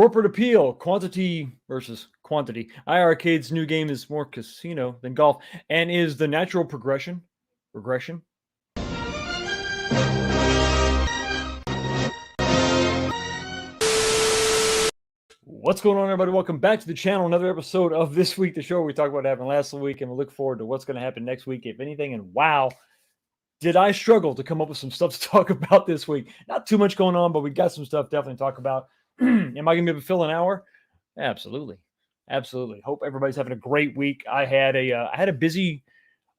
Corporate appeal, quantity versus quantity. iiRcade's new game is more casino than golf and is the natural progression. Regression. What's going on, everybody? Welcome back to the channel. Another episode of This Week, the show where we talk about what happened last week and we look forward to what's going to happen next week, if anything. And wow, did I struggle to come up with some stuff to talk about this week. Not too much going on, but we got some stuff definitely to talk about. Am I going to be able to fill an hour? Absolutely. Absolutely. Hope everybody's having a great week. I had a busy,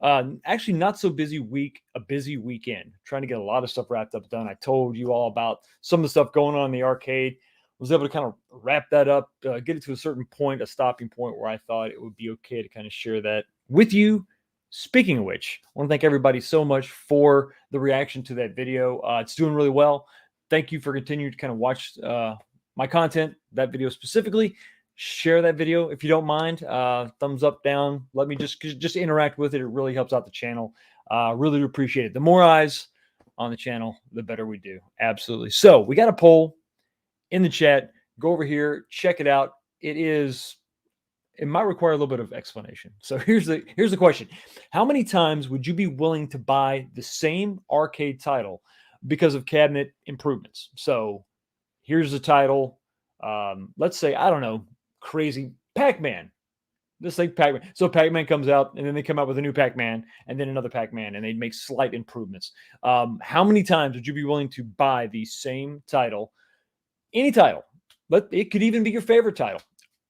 actually not so busy week, a busy weekend, trying to get a lot of stuff wrapped up done. I told you all about some of the stuff going on in the arcade. Was able to kind of wrap that up, get it to a certain point, a stopping point where I thought it would be okay to kind of share that with you. Speaking of which, I want to thank everybody so much for the reaction to that video. It's doing really well. Thank you for continuing to kind of watch my content, that video specifically. Share that video if you don't mind. Thumbs up, down. Let me just interact with it. It really helps out the channel. Really appreciate it. The more eyes on the channel, the better we do. Absolutely. So we got a poll in the chat. Go over here, check it out. It might require a little bit of explanation. So here's the question. How many times would you be willing to buy the same arcade title because of cabinet improvements? So here's the title. Let's say, I don't know, crazy Pac-Man. Just like Pac-Man. So Pac-Man comes out, and then they come out with a new Pac-Man, and then another Pac-Man, and they make slight improvements. How many times would you be willing to buy the same title? Any title, but it could even be your favorite title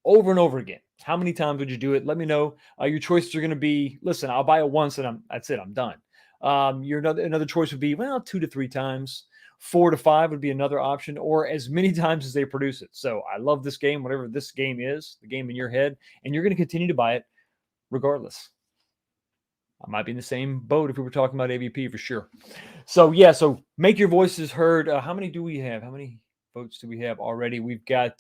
over and over again. How many times would you do it? Let me know. Your choices are going to be, listen, I'll buy it once and that's it. I'm done. Another choice would be, well, 2 to 3 times. 4 to 5 would be another option, or as many times as they produce it. So I love this game, whatever this game is, the game in your head, and you're going to continue to buy it regardless. I might be in the same boat if we were talking about AVP for sure. So yeah, so make your voices heard. How many do we have? How many votes do we have already? We've got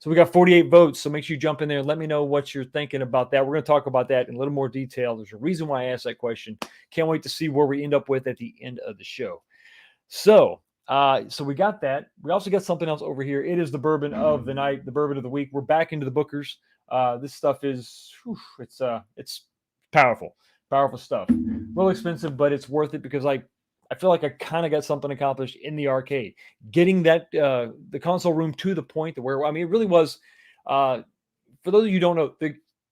we got 48 votes. So make sure you jump in there and let me know what you're thinking about that. We're going to talk about that in a little more detail. There's a reason why I asked that question. Can't wait to see where we end up with at the end of the show. So we got that. We also got something else over here. It is the bourbon of the night, the bourbon of the week. We're back into the Bookers. This stuff is it's powerful stuff. A little expensive, but it's worth it because I feel like I kind of got something accomplished in the arcade, getting that the console room to the point to where, I mean, it really was. For those of you who don't know,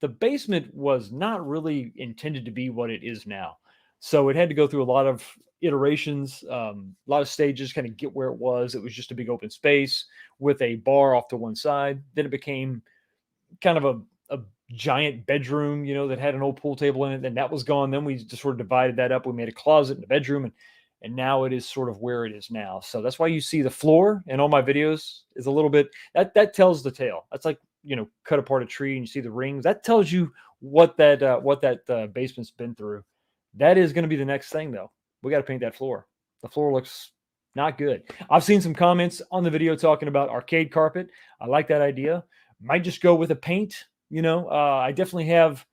the basement was not really intended to be what it is now. So it had to go through a lot of iterations, a lot of stages, kind of get where it was. It was just a big open space with a bar off to one side. Then it became kind of a giant bedroom, that had an old pool table in it. Then that was gone. Then we just sort of divided that up. We made a closet and a bedroom, and now it is sort of where it is now. So that's why you see the floor in all my videos is a little bit, that tells the tale. That's like, cut apart a tree and you see the rings. That tells you what that basement's been through. That is going to be the next thing, though. We got to paint that floor. The floor looks not good. I've seen some comments on the video talking about arcade carpet. I like that idea. Might just go with a paint. I definitely have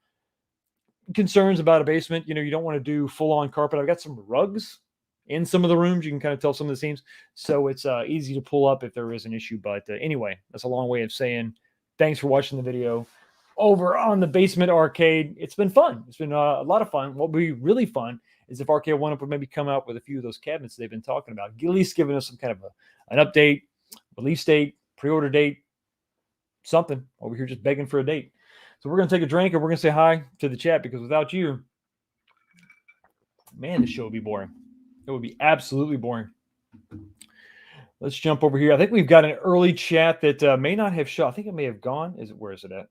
concerns about a basement. You don't want to do full-on carpet. I've got some rugs in some of the rooms. You can kind of tell some of the seams. So it's easy to pull up if there is an issue. But anyway, that's a long way of saying thanks for watching the video over on the basement arcade. It's been fun. It's been a lot of fun. What would be really fun is if Arcade One Up would maybe come out with a few of those cabinets they've been talking about, at least giving us some kind of an update, release date, pre-order date, something. Over here just begging for a date. So we're going to take a drink and we're going to say hi to the chat, because without you, man, this show would be boring. It would be absolutely boring. Let's jump over here. I think we've got an early chat that may not have shown. I think it may have gone. Where is it at?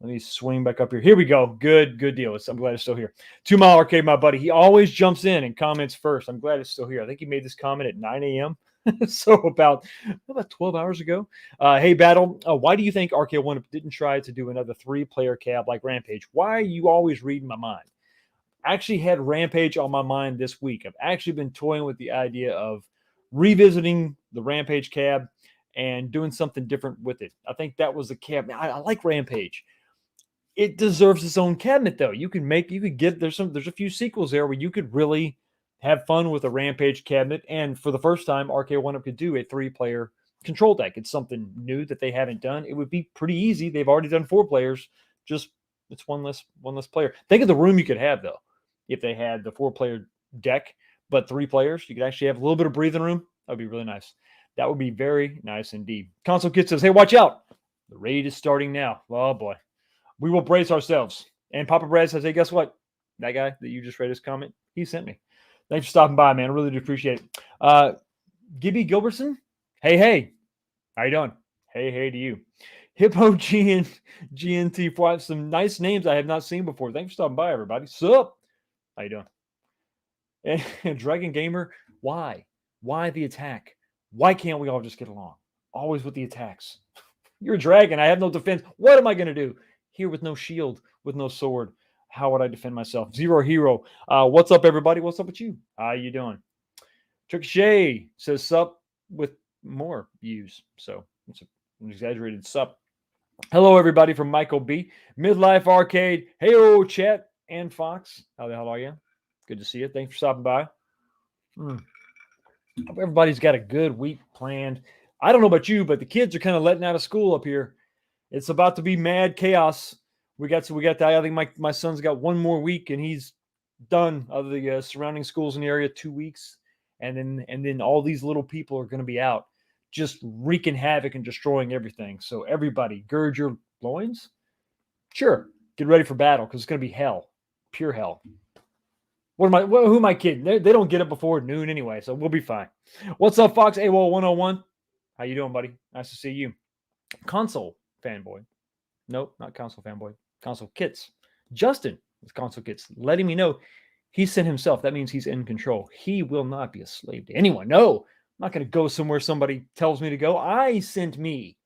Let me swing back up here. Here we go. Good deal. I'm glad it's still here. 2 Mile Arcade, my buddy. He always jumps in and comments first. I'm glad it's still here. I think he made this comment at 9 a.m. So about 12 hours ago. Hey, Battle. Why do you think Arcade One didn't try to do another 3-player cab like Rampage? Why are you always reading my mind? I actually had Rampage on my mind this week. I've actually been toying with the idea of revisiting the Rampage cab and doing something different with it. I think that was the cab. I like Rampage. It deserves its own cabinet, though. There's a few sequels there where you could really have fun with a Rampage cabinet. And for the first time, Arcade One Up could do a 3-player control deck. It's something new that they haven't done. It would be pretty easy. They've already done 4 players. Just it's one less player. Think of the room you could have though if they had the 4-player deck, but 3 players. You could actually have a little bit of breathing room. That would be really nice. That would be very nice indeed. Console Kid says, "Hey, watch out! The raid is starting now." Oh boy, we will brace ourselves. And Papa Brad says, "Hey, guess what? That guy that you just read his comment, he sent me. Thanks for stopping by, man. I really do appreciate it." Gibby Gilbertson, hey, how you doing? Hey to you. Hippo GNT for some nice names I have not seen before. Thanks for stopping by, everybody. Sup? How you doing? And Dragon Gamer, why? Why the attack? Why can't we all just get along? Always with the attacks. You're a dragon. I have no defense. What am I going to do? Here with no shield, with no sword. How would I defend myself? Zero hero. What's up, everybody? What's up with you? How you doing? Trickshay says sup with more views. So it's an exaggerated sup. Hello, everybody from Michael B. Midlife Arcade. Hey, chat and Fox. How the hell are you? Good to see you. Thanks for stopping by. Hope everybody's got a good week planned. I don't know about you, but the kids are kind of letting out of school up here. It's about to be mad chaos. We got that. I think my son's got 1 more week and he's done of the surrounding schools in the area, 2 weeks. And then all these little people are going to be out just wreaking havoc and destroying everything. So everybody, gird your loins. Sure, get ready for battle because it's going to be hell, pure hell. Who am I kidding? They don't get up before noon anyway, so we'll be fine. What's up, Fox AWOL 101? How you doing, buddy? Nice to see you. Console fanboy. Nope, not console fanboy. Console kits. Justin with console kits letting me know he sent himself. That means he's in control. He will not be a slave to anyone. No, I'm not going to go somewhere somebody tells me to go. I sent me.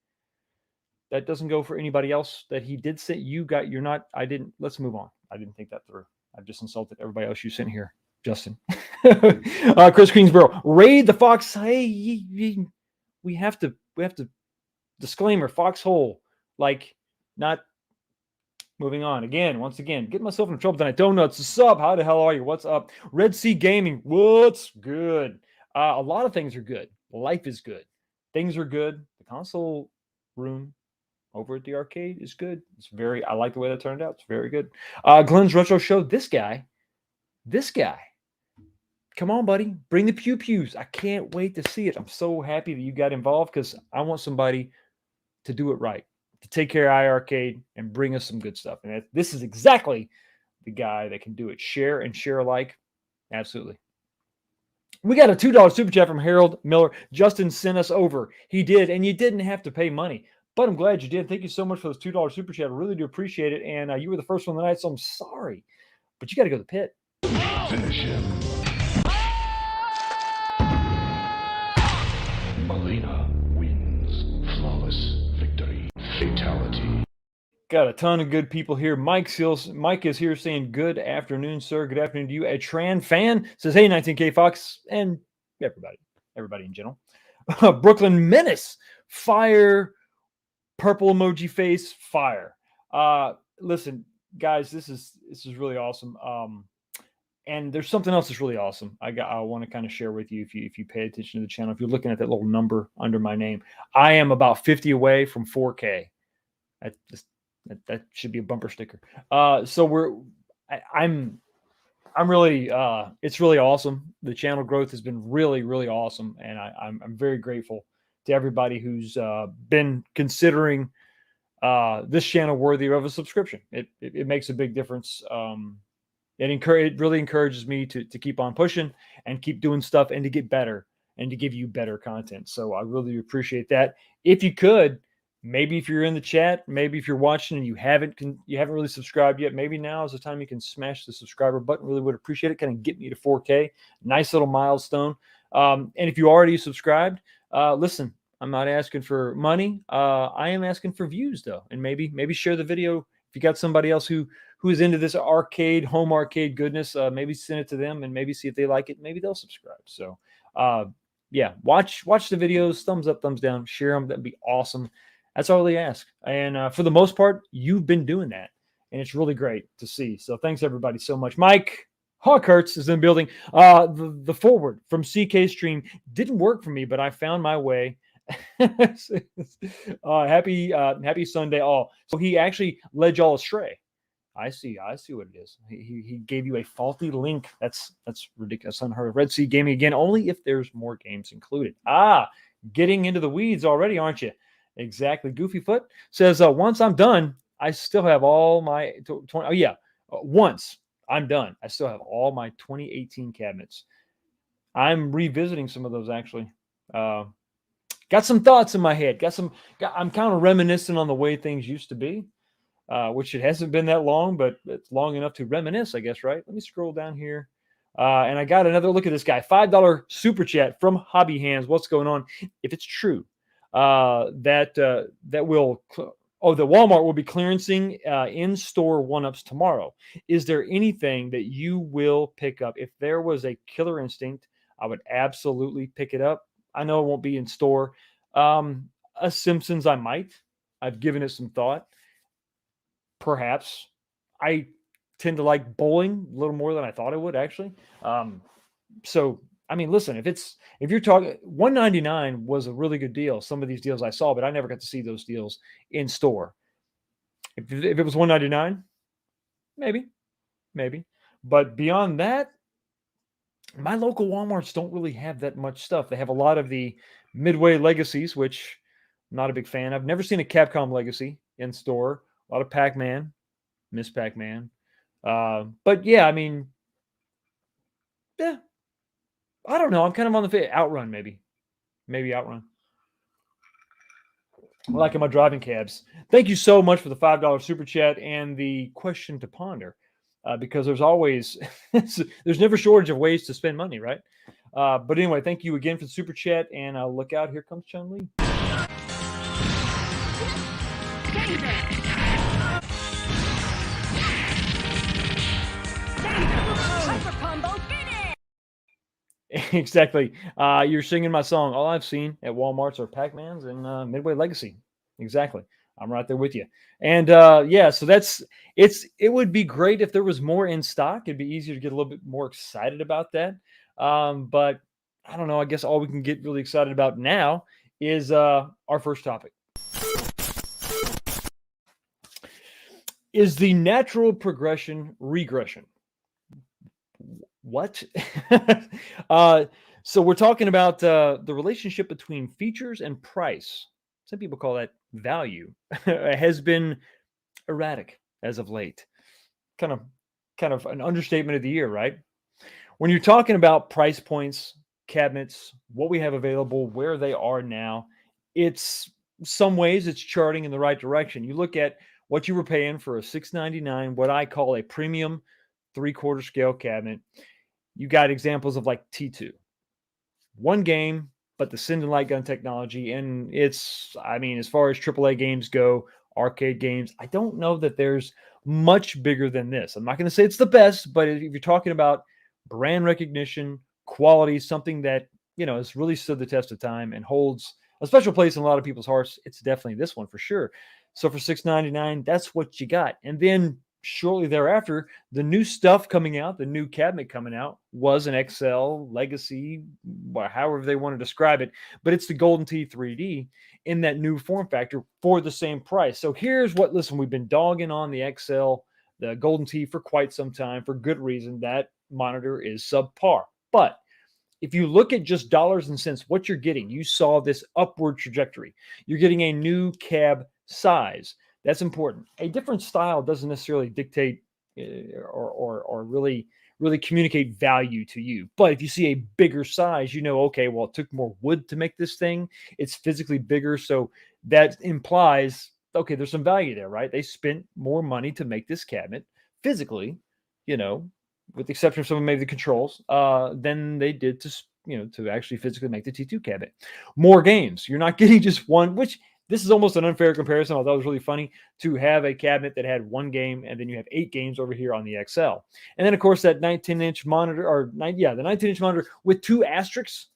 That doesn't go for anybody else that he did send. You're not. I didn't. Let's move on. I didn't think that through. I've just insulted everybody else you sent here, Justin. Chris Greensboro, raid the Fox. Hey, we have to disclaimer, Foxhole, like not moving on. Once again, get myself in trouble tonight. Donuts, what's up? How the hell are you? What's up? Red Sea Gaming, what's good? A lot of things are good. Life is good. Things are good. The console room over at the arcade is good. I like the way that turned out. It's very good. Glenn's Retro Show. This guy. Come on, buddy. Bring the pew-pews. I can't wait to see it. I'm so happy that you got involved because I want somebody to do it right, to take care of iiRcade and bring us some good stuff. And this is exactly the guy that can do it. Share and share alike. Absolutely. We got a $2 super chat from Harold Miller. Justin sent us over. He did, and you didn't have to pay money. But I'm glad you did. Thank you so much for those $2 super chat. I really do appreciate it. And you were the first one tonight, so I'm sorry. But you got to go to the pit. Finish him. Melina wins. Flawless victory. Fatality. Got a ton of good people here. Mike is here saying, good afternoon, sir. Good afternoon to you. A Tran fan says, hey, 19K Fox, and everybody in general. Brooklyn Menace. Fire. Purple emoji face, fire. Listen, guys, this is really awesome. And there's something else that's really awesome. I want to kind of share with you if you pay attention to the channel. If you're looking at that little number under my name, I am about 50 away from 4K. That should be a bumper sticker. So I'm really it's really awesome. The channel growth has been really, really awesome, and I'm very grateful to everybody who's been considering this channel worthy of a subscription. It makes a big difference. It really encourages me to keep on pushing and keep doing stuff and to get better and to give you better content. So I really appreciate that. If you could, maybe if you're in the chat, maybe if you're watching and you haven't really subscribed yet, maybe now is the time you can smash the subscriber button. Really would appreciate it. Kind of get me to 4K. Nice little milestone. And if you already subscribed, listen, I'm not asking for money. I am asking for views though. And maybe share the video. If you got somebody else who is into this home arcade goodness, maybe send it to them and maybe see if they like it. Maybe they'll subscribe. So yeah, watch the videos, thumbs up, thumbs down, share them. That'd be awesome. That's all they ask. And for the most part, you've been doing that. And it's really great to see. So thanks everybody so much. Mike Hawkhurts is in the building. The forward from CK Stream didn't work for me, but I found my way Happy Sunday all. So he actually led y'all astray. I see what it is. He gave you a faulty link. That's ridiculous. Unheard of. Red Sea Gaming again, only if there's more games included. Getting into the weeds already, aren't you? Exactly. Goofyfoot says, once I'm done, I still have all my 20. Oh yeah, once I'm done, I still have all my 2018 cabinets. I'm revisiting some of those actually. Got some thoughts in my head. I'm kind of reminiscing on the way things used to be. Which it hasn't been that long, but it's long enough to reminisce, I guess, right? Let me scroll down here. And I got another look at this guy. $5 super chat from Hobby Hands. What's going on? If it's true that Walmart will be clearancing in-store one-ups tomorrow, is there anything that you will pick up? If there was a Killer Instinct, I would absolutely pick it up. I know it won't be in store. A Simpsons, I might. I've given it some thought. Perhaps. I tend to like bowling a little more than I thought I would actually. So I mean, listen, if you're talking, $199 was a really good deal. Some of these deals I saw, but I never got to see those deals in store. If it was $199, maybe. But beyond that, my local Walmarts don't really have that much stuff. They have a lot of the Midway legacies, which I'm not a big fan. I've never seen a Capcom legacy in store. A lot of Pac-Man, Miss Pac-Man. But yeah, I mean, yeah, I don't know. I'm kind of on the fit. Outrun, maybe Outrun. I like my driving cabs. Thank you so much for the $5 super chat and the question to ponder, because there's always there's never shortage of ways to spend money, right? But anyway, thank you again for the super chat, and look out, here comes Chun-Li. Exactly. You're singing my song. All I've seen at Walmart's are Pac-Mans and Midway Legacy. Exactly. I'm right there with you. And yeah, so it would be great if there was more in stock. It'd be easier to get a little bit more excited about that. But I don't know. I guess all we can get really excited about now is our first topic. Is the natural progression regression? What? So we're talking about the relationship between features and price. Some people call that value. Has been erratic as of late. Kind of an understatement of the year, right? When you're talking about price points, cabinets, what we have available, where they are now, it's some ways it's charting in the right direction. You look at what you were paying for a $699, what I call a premium 3/4 scale cabinet. You got examples of like T2. One game, but the Send and Light Gun technology. And it's, I mean, as far as AAA games go, arcade games, I don't know that there's much bigger than this. I'm not going to say it's the best, but if you're talking about brand recognition, quality, something that, has really stood the test of time and holds a special place in a lot of people's hearts, it's definitely this one for sure. So for $699, that's what you got. And then shortly thereafter, the new stuff coming out, the new cabinet coming out was an XL Legacy, however they want to describe it, but it's the Golden Tee 3D in that new form factor for the same price. So here's what, listen, we've been dogging on the XL, the Golden Tee for quite some time for good reason. That monitor is subpar. But if you look at just dollars and cents, what you're getting, you saw this upward trajectory. You're getting a new cab size. That's important. A different style doesn't necessarily dictate or really communicate value to you. But if you see a bigger size, okay, well, it took more wood to make this thing. It's physically bigger. So that implies, okay, there's some value there, right? They spent more money to make this cabinet physically, with the exception of some of maybe the controls, than they did to actually physically make the T2 cabinet. More games. You're not getting just one, which this is almost an unfair comparison, although it was really funny to have a cabinet that had one game and then you have 8 games over here on the XL. And then, of course, that 19-inch monitor, the 19-inch monitor with 2 asterisks,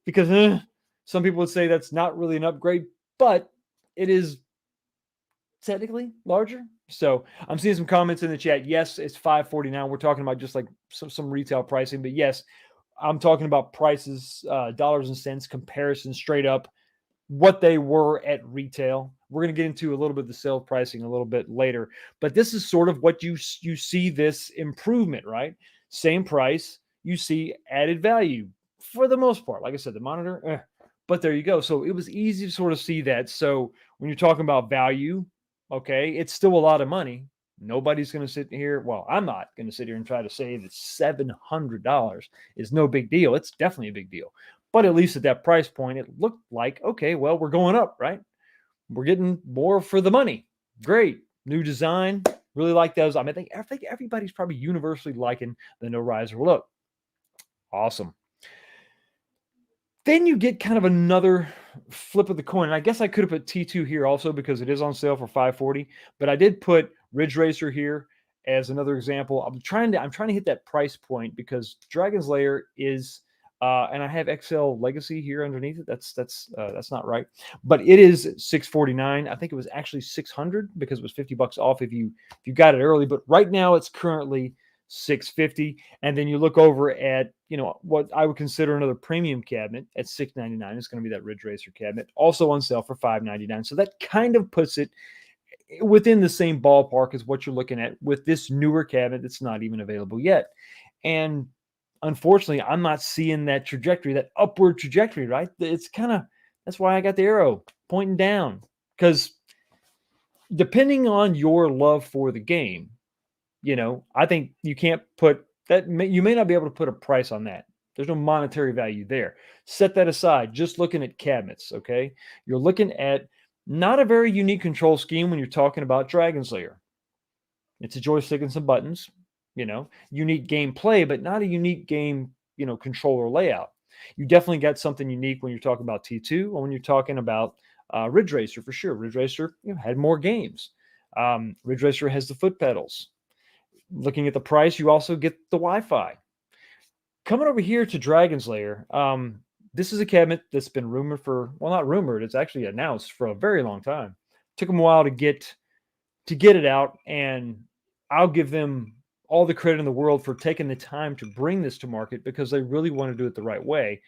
because some people would say that's not really an upgrade, but it is technically larger. So I'm seeing some comments in the chat. Yes, it's $549. We're talking about just like some retail pricing, but yes, I'm talking about prices, dollars and cents comparison straight up. what they were at retail. We're going to get into a little bit of the sales pricing a little bit later, but this is sort of what you see this improvement, right? Same price, you see added value for the most part. Like I said, the monitor, but there you go. So it was easy to sort of see that. So when you're talking about value, okay, it's still a lot of money. Nobody's going to sit here. Well, I'm not going to sit here and try to say that $700 is no big deal. It's definitely a big deal. But at least at that price point, it looked like, okay, well, we're going up, right? We're getting more for the money. Great. New design. Really like those. I mean, I think everybody's probably universally liking the no riser look. Awesome. Then you get kind of another flip of the coin. And I guess I could have put T2 here also because it is on sale for $540, but I did put Ridge Racer here as another example. I'm trying to hit that price point because Dragon's Lair is and I have XL Legacy here underneath it. That's not right, but it is $649. I think it was actually $600 because it was $50 off if you got it early. But right now it's currently $650. And then you look over at what I would consider another premium cabinet at $699. It's going to be that Ridge Racer cabinet, also on sale for $599. So that kind of puts it within the same ballpark as what you're looking at with this newer cabinet that's not even available yet. And unfortunately, I'm not seeing that trajectory, that upward trajectory, right? It's that's why I got the arrow pointing down, because depending on your love for the game, I think you can't put that. You may not be able to put a price on that. There's no monetary value there. Set that aside. Just looking at cabinets, okay? You're looking at not a very unique control scheme when you're talking about Dragon's Lair. It's a joystick and some buttons, unique gameplay, but not a unique game, controller layout. You definitely got something unique when you're talking about T2 or when you're talking about Ridge Racer for sure. Ridge Racer had more games. Ridge Racer has the foot pedals. Looking at the price, you also get the Wi-Fi. Coming over here to Dragon's Lair, this is a cabinet that's been rumored not rumored, it's actually announced for a very long time. Took them a while to get it out, and I'll give them all the credit in the world for taking the time to bring this to market because they really want to do it the right way.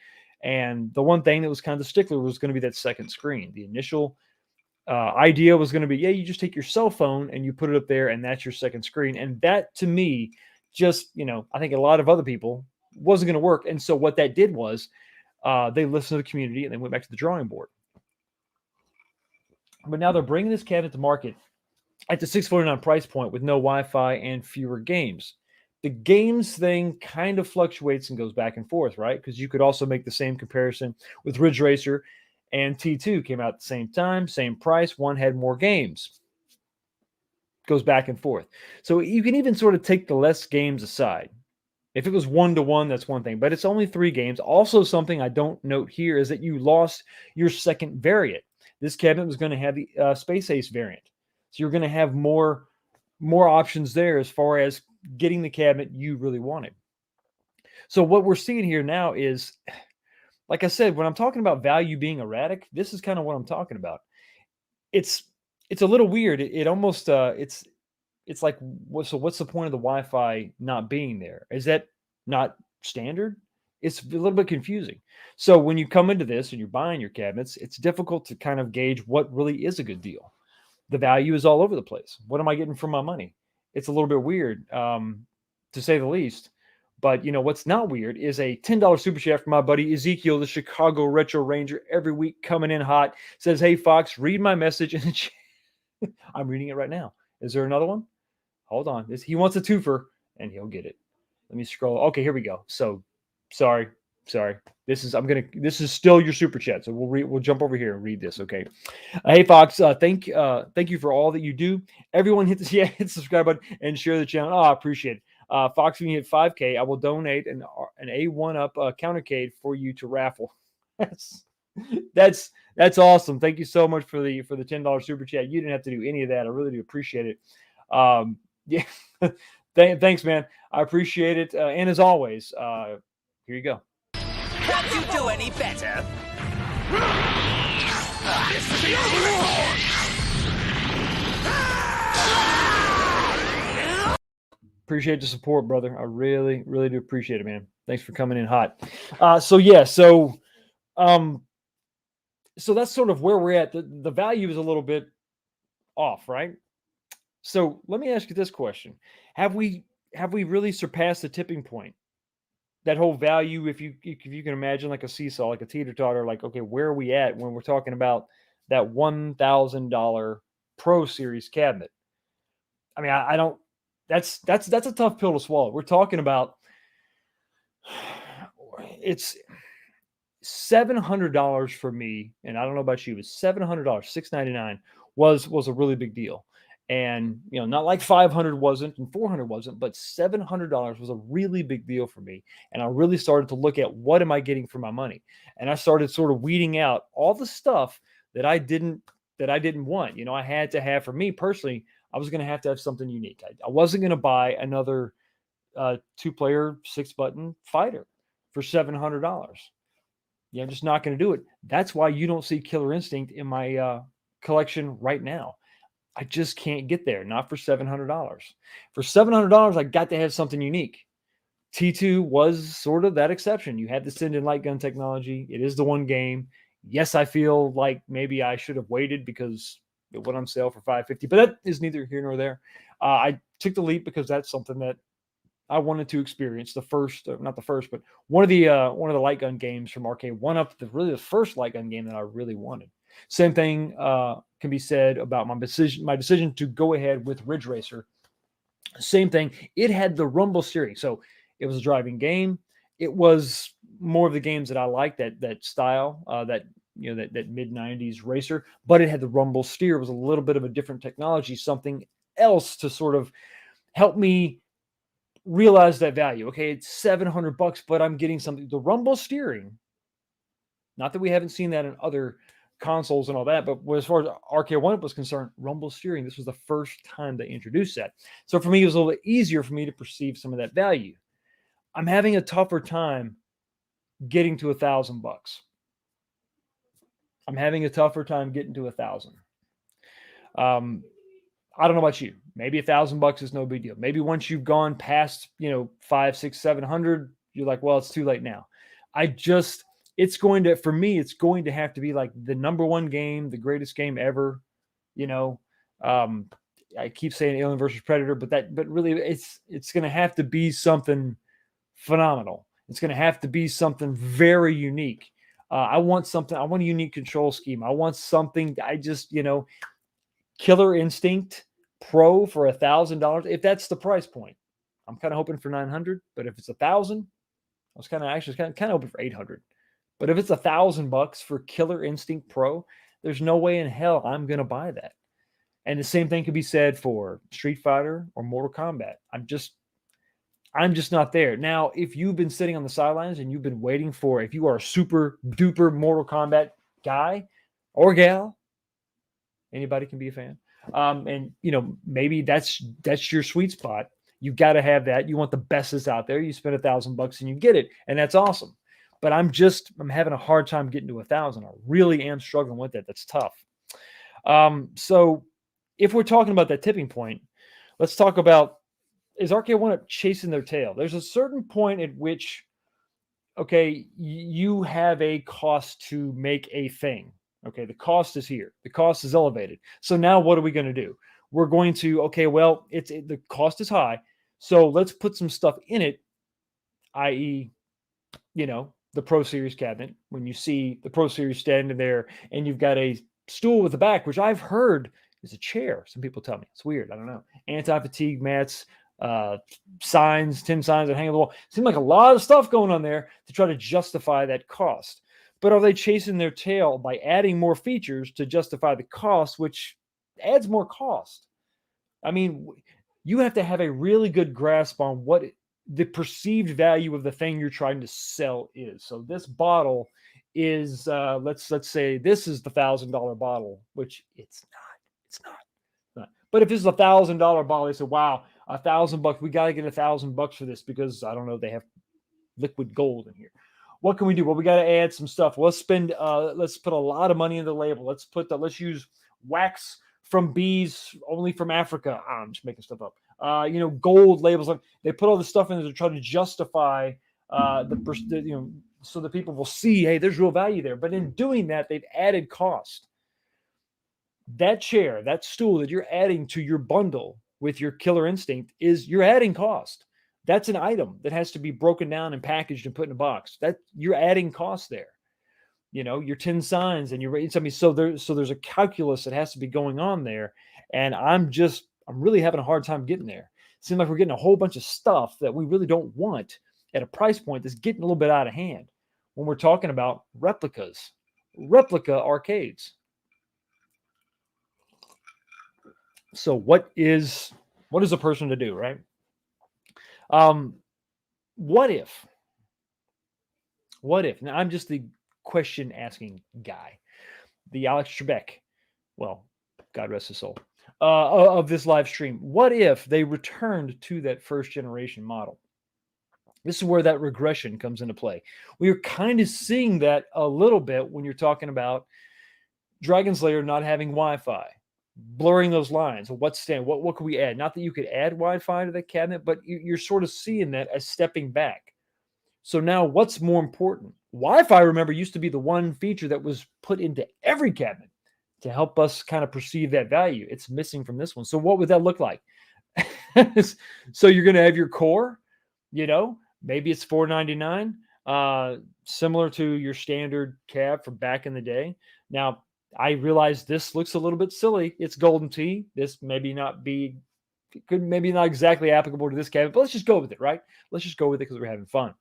And the one thing that was kind of the stickler was going to be that second screen. The initial idea was going to be, you just take your cell phone and you put it up there and that's your second screen. And that to me, just, I think a lot of other people wasn't going to work. And so what that did was they listened to the community and they went back to the drawing board. But now they're bringing this cabinet to market at the $649 price point with no Wi-Fi and fewer games. The games thing kind of fluctuates and goes back and forth, right? Because you could also make the same comparison with Ridge Racer and T2 came out at the same time, same price. One had more games. Goes back and forth. So you can even sort of take the less games aside. If it was 1-to-1, that's one thing, but it's only 3 games. Also, something I don't note here is that you lost your second variant. This cabinet was going to have the Space Ace variant. So you're going to have more options there as far as getting the cabinet you really wanted. So what we're seeing here now is, like I said, when I'm talking about value being erratic, this is kind of what I'm talking about. It's a little weird. It almost it's like, so what's the point of the Wi-Fi not being there? Is that not standard? It's a little bit confusing. So when you come into this and you're buying your cabinets, it's difficult to kind of gauge what really is a good deal. The value is all over the place. What am I getting for my money? It's a little bit weird, to say the least. But what's not weird is a $10 super chat from my buddy Ezekiel, the Chicago Retro Ranger, every week coming in hot. Says, "Hey Fox, read my message in the chat." I'm reading it right now. Is there another one? Hold on. He wants a twofer, and he'll get it. Let me scroll. Okay, here we go. So, sorry. This is still your super chat. So we'll jump over here and read this. Okay. Hey Fox, thank you for all that you do. Everyone hit the subscribe button and share the channel. Oh, I appreciate it. Fox, when you hit 5K, I will donate an A1 up countercade for you to raffle. That's awesome. Thank you so much for the $10 super chat. You didn't have to do any of that. I really do appreciate it. Yeah. Thanks, man. I appreciate it. And as always, here you go. Can't you do any better? Appreciate the support, brother. I really, really do appreciate it, man. Thanks for coming in hot. So that's sort of where we're at. The value is a little bit off, right? So let me ask you this question: Have we really surpassed the tipping point? That whole value, if you can imagine like a seesaw, like a teeter totter, like okay, where are we at when we're talking about that $1,000 Pro Series cabinet? I mean, I don't. That's a tough pill to swallow. We're talking about it's $700 for me, and I don't know about you, it's $700, 699 was a really big deal. And not like 500 wasn't and 400 wasn't, but $700 was a really big deal for me. And I really started to look at what am I getting for my money? And I started sort of weeding out all the stuff that I didn't want. I had to have, for me personally, I was going to have something unique. I wasn't going to buy another 2-player 6-button fighter for $700. Yeah, I'm just not going to do it. That's why you don't see Killer Instinct in my collection right now. I just can't get there. Not for $700. For $700, I got to have something unique. T2 was sort of that exception. You had the send in light gun technology. It is the one game. Yes, I feel like maybe I should have waited because it went on sale for $550, but that is neither here nor there. I took the leap because that's something that I wanted to experience. The first, not the first, but one of the light gun games from Arcade, one up the first light gun game that I really wanted. Same thing can be said about my decision to go ahead with Ridge Racer. Same thing. It had the rumble steering, so it was a driving game. It was more of the games that I like, that style, that mid '90s racer. But it had the rumble steer. It was a little bit of a different technology, something else to sort of help me realize that value. Okay, it's $700, but I'm getting something. The rumble steering. Not that we haven't seen that in other consoles and all that, but as far as Arcade One was concerned, rumble steering, this was the first time they introduced that. So for me, it was a little bit easier for me to perceive some of that value. I'm having a tougher time getting to $1,000. I'm having a tougher time getting to 1,000. I don't know about you. Maybe $1,000 is no big deal. Maybe once you've gone past, 5, 6, 700, you're like, well, it's too late now. It's going to have to be like the number one game, the greatest game ever. I keep saying Alien versus Predator, but really it's going to have to be something phenomenal. It's going to have to be something very unique. I want a unique control scheme. I want something. Killer Instinct Pro for $1,000. If that's the price point, I'm kind of hoping for 900. But if it's 1,000, I was kind of hoping for 800. But if it's $1,000 for Killer Instinct Pro, there's no way in hell I'm going to buy that. And the same thing could be said for Street Fighter or Mortal Kombat. I'm just not there. Now, if you've been sitting on the sidelines and you've been waiting for, if you are a super duper Mortal Kombat guy or gal, anybody can be a fan. And maybe that's your sweet spot. You got to have that. You want the best that's out there. You spend $1,000 and you get it, and that's awesome. But I'm having a hard time getting to 1,000. I really am struggling with that. That's tough. So if we're talking about that tipping point, let's talk about, is Arcade One Up chasing their tail? There's a certain point at which, okay, you have a cost to make a thing. Okay, the cost is here. The cost is elevated. So now what are we going to do? We're going to, okay, well, the cost is high. So let's put some stuff in it, i.e., the Pro Series cabinet. When you see the Pro Series standing there and you've got a stool with a back, which I've heard is a chair. Some people tell me it's weird. I don't know. Anti-fatigue mats, signs, 10 signs that hang on the wall. Seems like a lot of stuff going on there to try to justify that cost. But are they chasing their tail by adding more features to justify the cost, which adds more cost? I mean, you have to have a really good grasp on what the perceived value of the thing you're trying to sell is. So this bottle is, let's say this is the $1,000 bottle, which it's not. But if this is a $1,000 bottle, they say, wow, $1,000, we got to get $1,000 for this because I don't know, they have liquid gold in here. What can we do? Well, we got to add some stuff. Let's put a lot of money in the label. Let's use wax from bees only from Africa. I'm just making stuff up. Gold labels. They put all this stuff in there to try to justify so that people will see, hey, there's real value there. But in doing that, they've added cost. That chair, that stool that you're adding to your bundle with your Killer Instinct you're adding cost. That's an item that has to be broken down and packaged and put in a box. That you're adding cost there. Your 10 signs and your something. So there's a calculus that has to be going on there. And I'm really having a hard time getting there. It seems like we're getting a whole bunch of stuff that we really don't want at a price point that's getting a little bit out of hand when we're talking about replica arcades. So what is a person to do, right? What if? Now I'm just the question asking guy, the Alex Trebek, well, God rest his soul, of this live stream. What if they returned to that first generation model? This is where that regression comes into play. We are kind of seeing that a little bit when you're talking about Dragon's Lair not having Wi-Fi, blurring those lines. What can we add? Not that you could add Wi-Fi to the cabinet, but you're sort of seeing that as stepping back. So now what's more important? Wi-Fi, remember, used to be the one feature that was put into every cabinet to help us kind of perceive that value. It's missing from this one. So what would that look like? So you're going to have your core, maybe it's $499, similar to your standard cab from back in the day. Now, I realize this looks a little bit silly. It's Golden Tee. This could maybe not exactly applicable to this cabinet, but let's just go with it, right? Let's just go with it because we're having fun.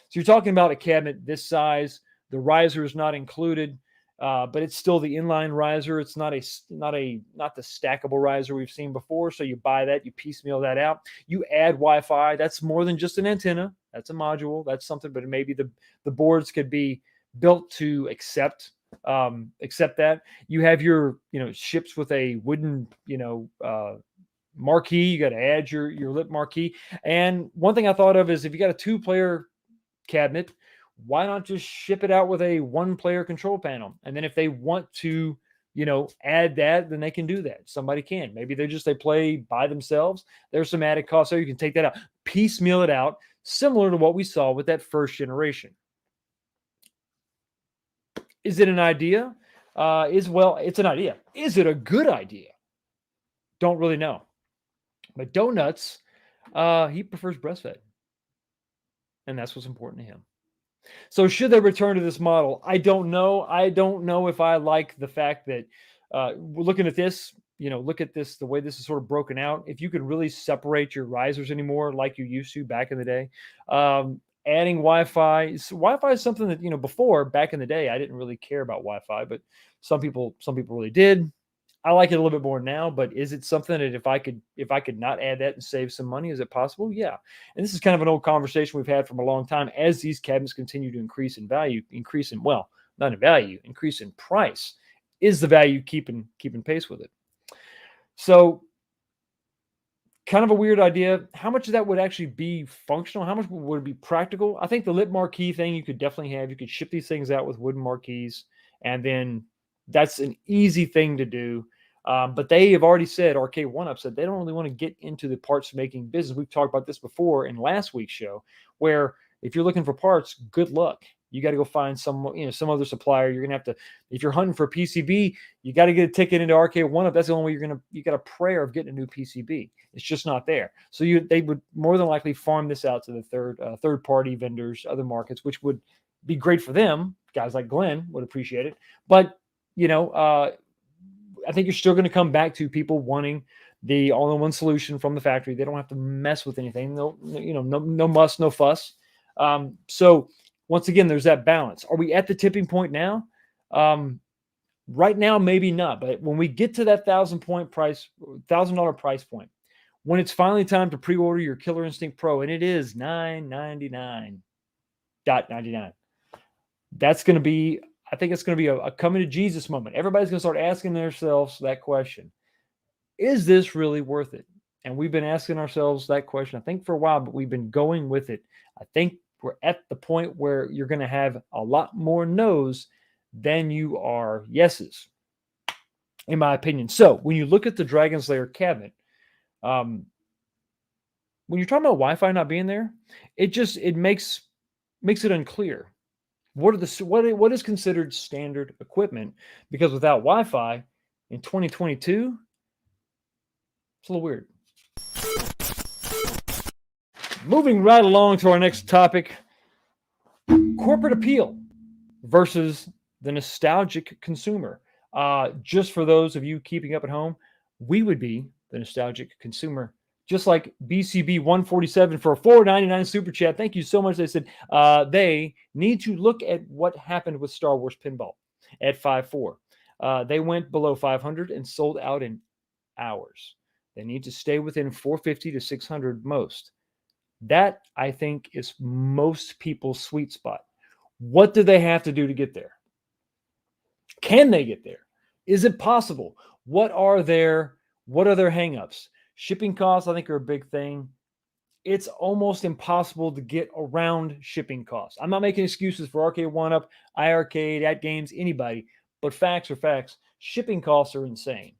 So you're talking about a cabinet this size. The riser is not included, but it's still the inline riser. It's not the stackable riser we've seen before. So you buy that, you piecemeal that out. You add Wi-Fi. That's more than just an antenna. That's a module. That's something, but maybe the boards could be built to accept that. You have your ships with a wooden marquee. You got to add your lip marquee. And one thing I thought of is if you got a 2-player cabinet, why not just ship it out with a 1-player control panel? And then if they want to add that, then they can do that. Somebody can. Maybe they play by themselves. There's some added cost, so you can take that out, piecemeal it out, similar to what we saw with that first generation. Is it an idea? It's an idea. Is it a good idea? Don't really know. But Donuts, he prefers breastfed. And that's what's important to him. So should they return to this model? I don't know. I don't know if I like the fact that looking at this, look at this, the way this is sort of broken out. If you could really separate your risers anymore like you used to back in the day, adding Wi-Fi. Wi-Fi is something that, before, back in the day, I didn't really care about Wi-Fi, but some people really did. I like it a little bit more now, but is it something that if I could not add that and save some money, is it possible? Yeah. And this is kind of an old conversation we've had from a long time. As these cabinets continue to increase in value, increase in price, is the value keeping pace with it? So kind of a weird idea. How much of that would actually be functional? How much would it be practical? I think the lip marquee thing you could definitely have. You could ship these things out with wooden marquees, and that's an easy thing to do. But they have already said, Arcade 1-Up said, they don't really want to get into the parts making business. We've talked about this before in last week's show, where if you're looking for parts, good luck. You got to go find some other supplier. You're going to have to, if you're hunting for a PCB, you got to get a ticket into Arcade 1-Up. That's the only way you got a prayer of getting a new PCB. It's just not there. So they would more than likely farm this out to the third party vendors, other markets, which would be great for them. Guys like Glenn would appreciate it. But I think you're still going to come back to people wanting the all-in-one solution from the factory. They don't have to mess with anything. No muss, no fuss. So once again, there's that balance. Are we at the tipping point now? Right now, maybe not. But when we get to that $1,000 price point, when it's finally time to pre-order your Killer Instinct Pro, and it is $999.99, that's going to be, I think it's going to be a coming to Jesus moment. Everybody's going to start asking themselves that question. Is this really worth it? And we've been asking ourselves that question, I think, for a while, but we've been going with it. I think we're at the point where you're going to have a lot more no's than you are yeses, in my opinion. So when you look at the Dragon's Lair cabinet, when you're talking about Wi-Fi not being there, it makes it unclear. what is considered standard equipment? Because without Wi-Fi in 2022, it's a little weird. Moving right along to our next topic, corporate appeal versus the nostalgic consumer. Just for those of you keeping up at home, we would be the nostalgic consumer. Just like BCB 147 for a $4.99 super chat. Thank you so much. They said they need to look at what happened with Star Wars Pinball at 5.4. They went below 500 and sold out in hours. They need to stay within 450 to 600 most. That, I think, is most people's sweet spot. What do they have to do to get there? Can they get there? Is it possible? What are their hangups? Shipping costs, I think, are a big thing. It's almost impossible to get around shipping costs. I'm not making excuses for Arcade 1UP, iiRcade, At Games, anybody, but facts are facts. Shipping costs are insane.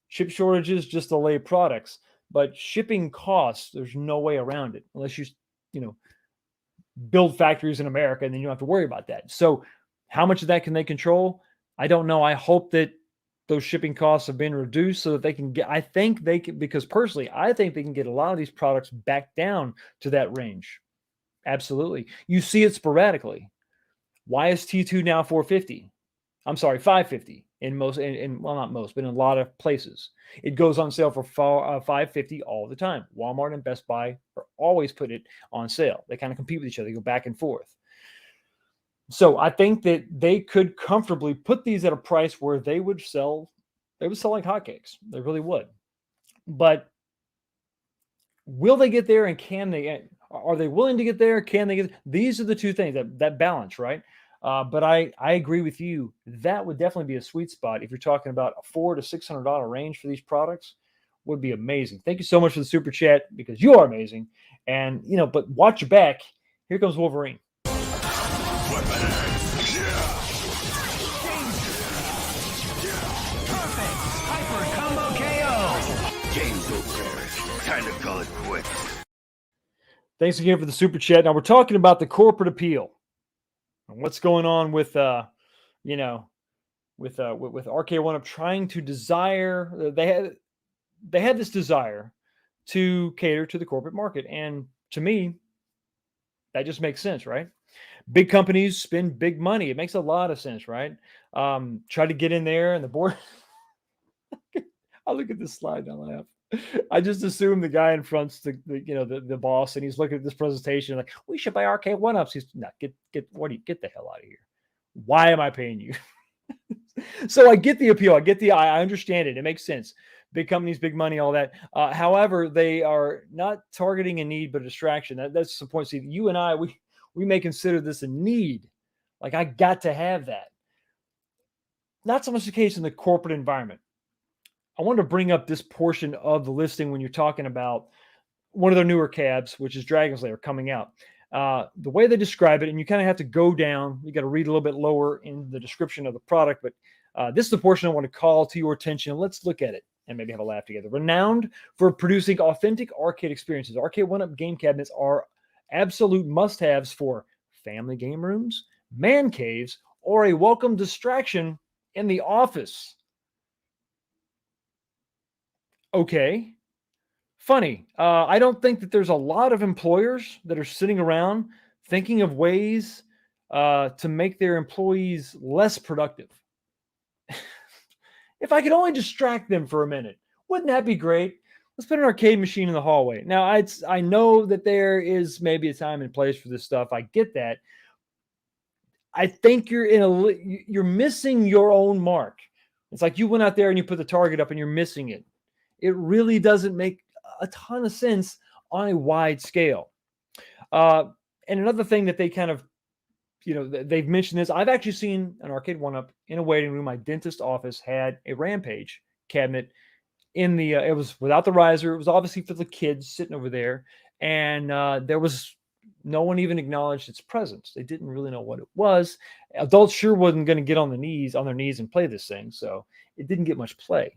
Chip shortages just delay products, but shipping costs, there's no way around it unless you build factories in America, and then you don't have to worry about that. So how much of that can they control? I don't know. I hope that those shipping costs have been reduced so that they can get, I think they can, because personally, I think they can get a lot of these products back down to that range. Absolutely. You see it sporadically. Why is T2 now 450? I'm sorry, 550 in most, well, not most, but in a lot of places. It goes on sale for 550 all the time. Walmart and Best Buy are always put it on sale. They kind of compete with each other. They go back and forth. So I think that they could comfortably put these at a price where they would sell like hotcakes. They really would. But will they get there, and are they willing to get there? Can they get? These are the two things, that balance, right? But I agree with you. That would definitely be a sweet spot if you're talking about a $400 to $600 range for these products. Would be amazing. Thank you so much for the super chat, because you are amazing. And but watch your back. Here comes Wolverine. Time to call it quits. Thanks again for the super chat. Now we're talking about the corporate appeal and what's going on with Arcade 1UP trying to desire. They had this desire to cater to the corporate market, and to me, that just makes sense, right? Big companies spend big money. It makes a lot of sense, right? Try to get in there, and the board. I look at this slide and I laugh. I just assume the guy in front's the boss, and he's looking at this presentation like, we should buy Arcade 1UPs. He's not get the hell out of here. Why am I paying you? So I get the appeal. I understand it. It makes sense. Big companies, big money, all that. However, they are not targeting a need, but a distraction. That's the point. See, you and I, we may consider this a need. Like, I got to have that. Not so much the case in the corporate environment. I wanted to bring up this portion of the listing when you're talking about one of their newer cabs, which is Dragon's Lair, coming out. The way they describe it, and you kind of have to go down, you got to read a little bit lower in the description of the product, but this is the portion I want to call to your attention. Let's look at it and maybe have a laugh together. Renowned for producing authentic arcade experiences, Arcade 1UP game cabinets are absolute must-haves for family game rooms, man caves, or a welcome distraction in the office. Okay. Funny. I don't think that there's a lot of employers that are sitting around thinking of ways to make their employees less productive. If I could only distract them for a minute, wouldn't that be great? Let's put an arcade machine in the hallway. Now, I know that there is maybe a time and place for this stuff. I get that. I think you're missing your own mark. It's like you went out there and you put the target up and you're missing it. It really doesn't make a ton of sense on a wide scale. And another thing that they kind of, they've mentioned this. I've actually seen an Arcade 1UP in a waiting room. My dentist office had a Rampage cabinet in the, it was without the riser. It was obviously for the kids sitting over there. And there was no one even acknowledged its presence. They didn't really know what it was. Adults sure wasn't going to get on their knees and play this thing. So it didn't get much play.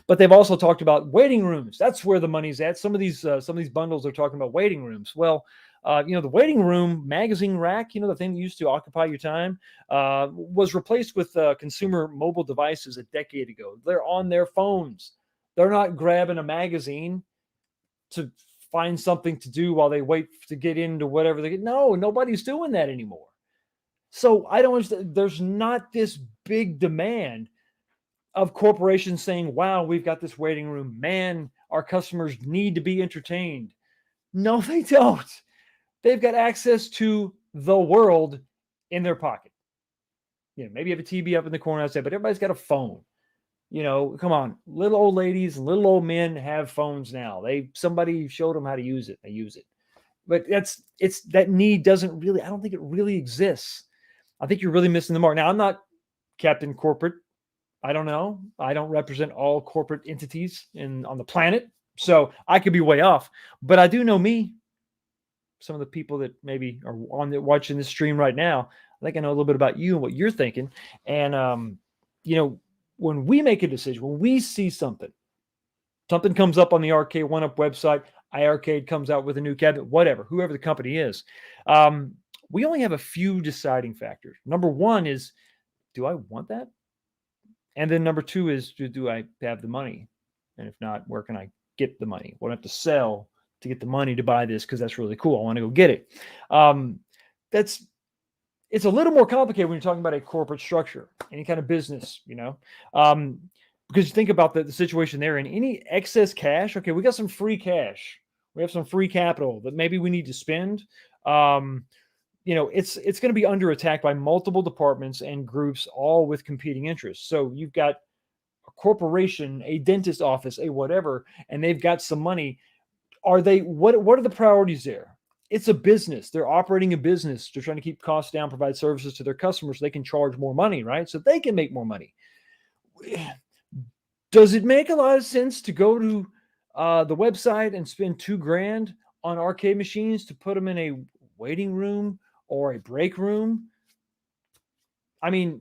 But they've also talked about waiting rooms. That's where the money's at. Some of these bundles are talking about waiting rooms. Well, The waiting room magazine rack, the thing that used to occupy your time, was replaced with consumer mobile devices a decade ago. They're on their phones. They're not grabbing a magazine to find something to do while they wait to get into whatever they get. No, nobody's doing that anymore. So I don't understand. There's not this big demand of corporations saying, wow, we've got this waiting room. Man, our customers need to be entertained. No, they don't. They've got access to the world in their pocket. Maybe you have a TV up in the corner outside, but everybody's got a phone. Come on, little old ladies and little old men have phones now. Somebody showed them how to use it. They use it. But that need doesn't really, I don't think it really exists. I think you're really missing the mark. Now, I'm not Captain Corporate. I don't know. I don't represent all corporate entities on the planet. So I could be way off, but I do know me. Some of the people that maybe are watching this stream right now, I think I know a little bit about you and what you're thinking. And, when we make a decision, when we see something comes up on the Arcade 1UP website, iiRcade comes out with a new cabinet, whatever, whoever the company is, we only have a few deciding factors. Number one is, do I want that? And then number two is, do I have the money? And if not, where can I get the money? What do I have to sell to get the money to buy this? Because that's really cool. I want to go get it. It's a little more complicated when you're talking about a corporate structure, any kind of business, because you think about the situation there and any excess cash. Okay, we got some free cash. We have some free capital that maybe we need to spend. It's going to be under attack by multiple departments and groups, all with competing interests. So you've got a corporation, a dentist office, a whatever, and they've got some money. What are the priorities there? It's a business. They're operating a business. They're trying to keep costs down, provide services to their customers so they can charge more money, right? So they can make more money. Does it make a lot of sense to go to the website and spend $2,000 on arcade machines to put them in a waiting room or a break room? I mean,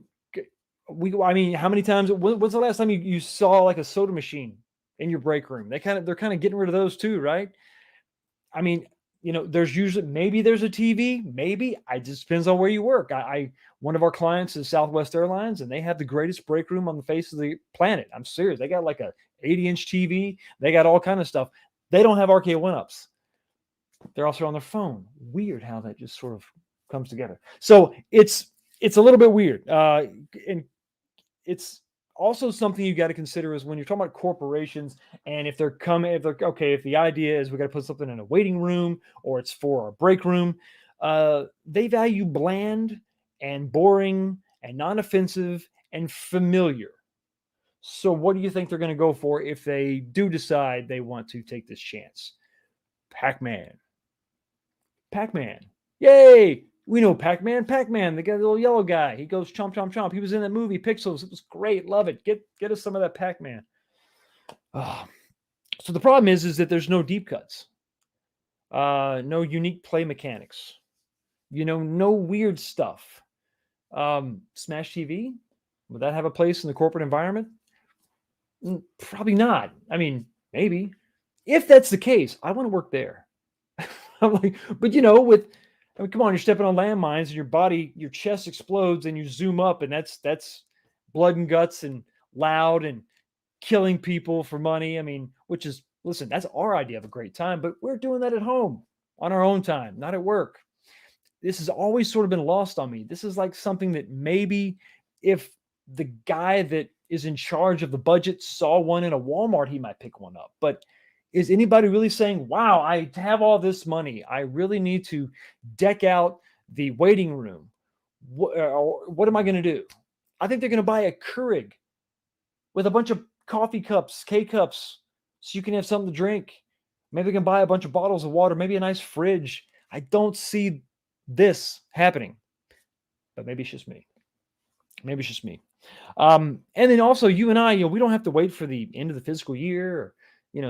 how many times? When's the last time you saw like a soda machine in your break room? They're kind of getting rid of those too, right? I mean, there's usually, maybe there's a TV, maybe. It just depends on where you work. One of our clients is Southwest Airlines, and they have the greatest break room on the face of the planet. I'm serious. They got like a 80-inch TV. They got all kind of stuff. They don't have arcade 1UPs. They're also on their phone. Weird how that just sort of comes together. So it's a little bit weird. And it's also something you got to consider is when you're talking about corporations, and if the idea is we got to put something in a waiting room or it's for a break room, they value bland and boring and non-offensive and familiar. So what do you think they're going to go for if they do decide they want to take this chance? Pac-Man. Yay! We know Pac-Man, the guy, the little yellow guy. He goes chomp, chomp, chomp. He was in that movie, Pixels. It was great. Love it. Get us some of that Pac-Man. So the problem is that there's no deep cuts. No unique play mechanics. No weird stuff. Smash TV, would that have a place in the corporate environment? Probably not. I mean, maybe. If that's the case, I want to work there. I'm like, but come on, you're stepping on landmines and your chest explodes and you zoom up and that's blood and guts and loud and killing people for money. I mean, listen, that's our idea of a great time, but we're doing that at home on our own time, not at work. This has always sort of been lost on me. This is like something that maybe if the guy that is in charge of the budget saw one in a Walmart, he might pick one up. But is anybody really saying, wow, I have all this money. I really need to deck out the waiting room. What am I going to do? I think they're going to buy a Keurig with a bunch of coffee cups, K-cups, so you can have something to drink. Maybe they can buy a bunch of bottles of water, maybe a nice fridge. I don't see this happening. But maybe it's just me. And then also you and I, we don't have to wait for the end of the fiscal year or,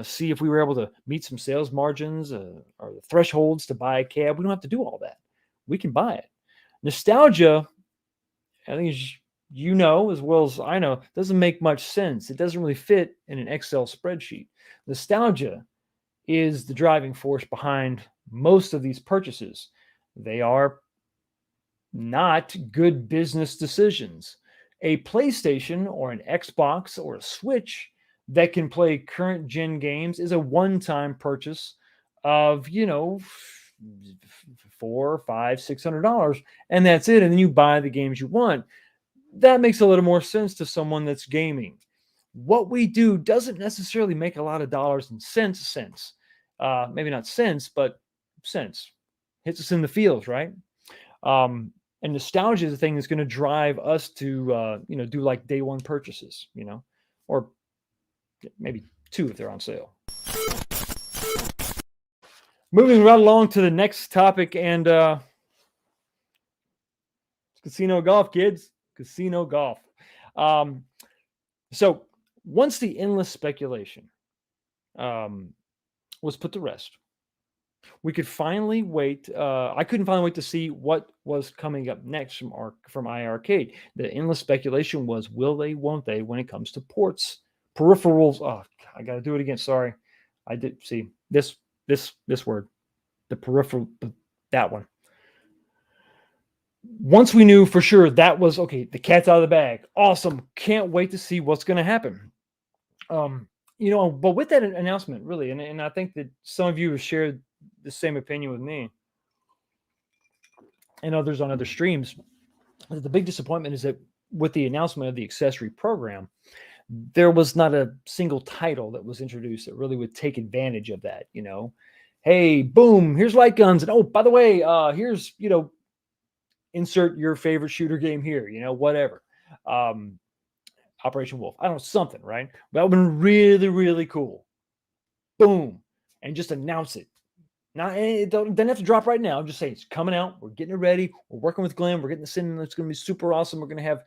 see if we were able to meet some sales margins or the thresholds to buy a cab. We don't have to do all that. We can buy it. Nostalgia, I think as as well as I know, doesn't make much sense. It doesn't really fit in an Excel spreadsheet. Nostalgia is the driving force behind most of these purchases. They are not good business decisions. A PlayStation or an Xbox or a Switch that can play current gen games is a one-time purchase of, $400, $500, $600, and that's it. And then you buy the games you want. That makes a little more sense to someone that's gaming. What we do doesn't necessarily make a lot of dollars and cents. Maybe not cents, but cents. Hits us in the feels, right? And nostalgia is the thing that's going to drive us to, do like day one purchases, or maybe two if they're on sale. Moving right along to the next topic, and casino golf, kids. Casino golf. So once the endless speculation was put to rest, we could finally wait. I couldn't finally wait to see what was coming up next from iiRcade. The endless speculation was, will they, won't they, when it comes to ports, peripherals. Oh, I got to do it again. Sorry, I did see this word, the peripheral, that one. Once we knew for sure that was okay, the cat's out of the bag. Awesome. Can't wait to see what's going to happen. But with that announcement, really, and I think that some of you have shared the same opinion with me and others on other streams, the big disappointment is that with the announcement of the accessory program, there was not a single title that was introduced that really would take advantage of that. Hey, boom, here's light guns. And oh, by the way, here's, insert your favorite shooter game here, whatever. Operation Wolf. I don't know, something, right? That would have been really, really cool. Boom. And just announce it. Now, it doesn't have to drop right now. I'm just saying it's coming out. We're getting it ready. We're working with Glenn. We're getting the Sinden. It's going to be super awesome. We're going to have,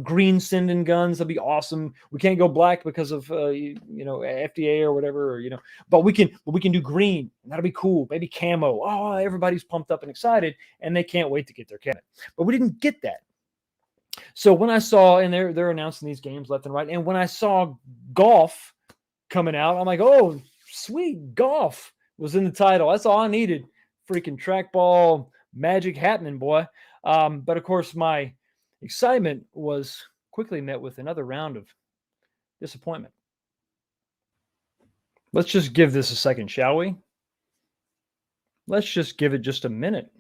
green Sinden guns. That'll be awesome. We can't go black because of, FDA or whatever, but we can do green. And that'll be cool. Maybe camo. Oh, everybody's pumped up and excited, and they can't wait to get their cabinet. But we didn't get that. So when I saw, and they're announcing these games left and right, and when I saw golf coming out, I'm like, oh, sweet, golf was in the title. That's all I needed. Freaking trackball magic happening, boy. But of course, my excitement was quickly met with another round of disappointment. Let's just give this a second, shall we? Let's just give it just a minute.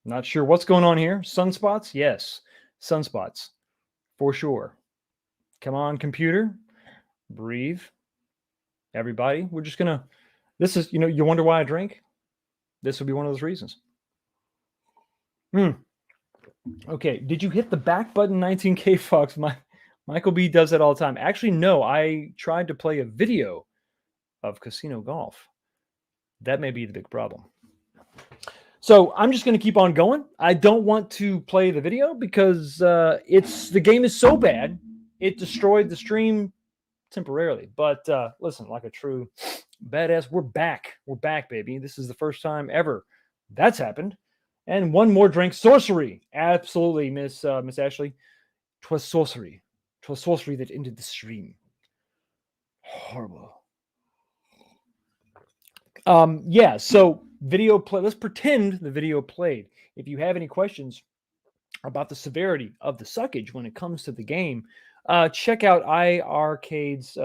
Not sure what's going on here. Sunspots? Yes, sunspots for sure. Come on, computer. Breathe. Everybody, we're just going to, this is, you wonder why I drink? This would be one of those reasons. Okay, did you hit the back button, 19K Fox? Michael B does that all the time. Actually, no, I tried to play a video of casino golf. That may be the big problem. So I'm just going to keep on going. I don't want to play the video because the game is so bad, it destroyed the stream temporarily. But listen, like a true badass, we're back. We're back, baby. This is the first time ever that's happened. And one more drink, sorcery. Absolutely, Miss Ashley. 'Twas sorcery. 'Twas sorcery that ended the stream. Horrible. Yeah, so video play. Let's pretend the video played. If you have any questions about the severity of the suckage when it comes to the game, check out iiRcade's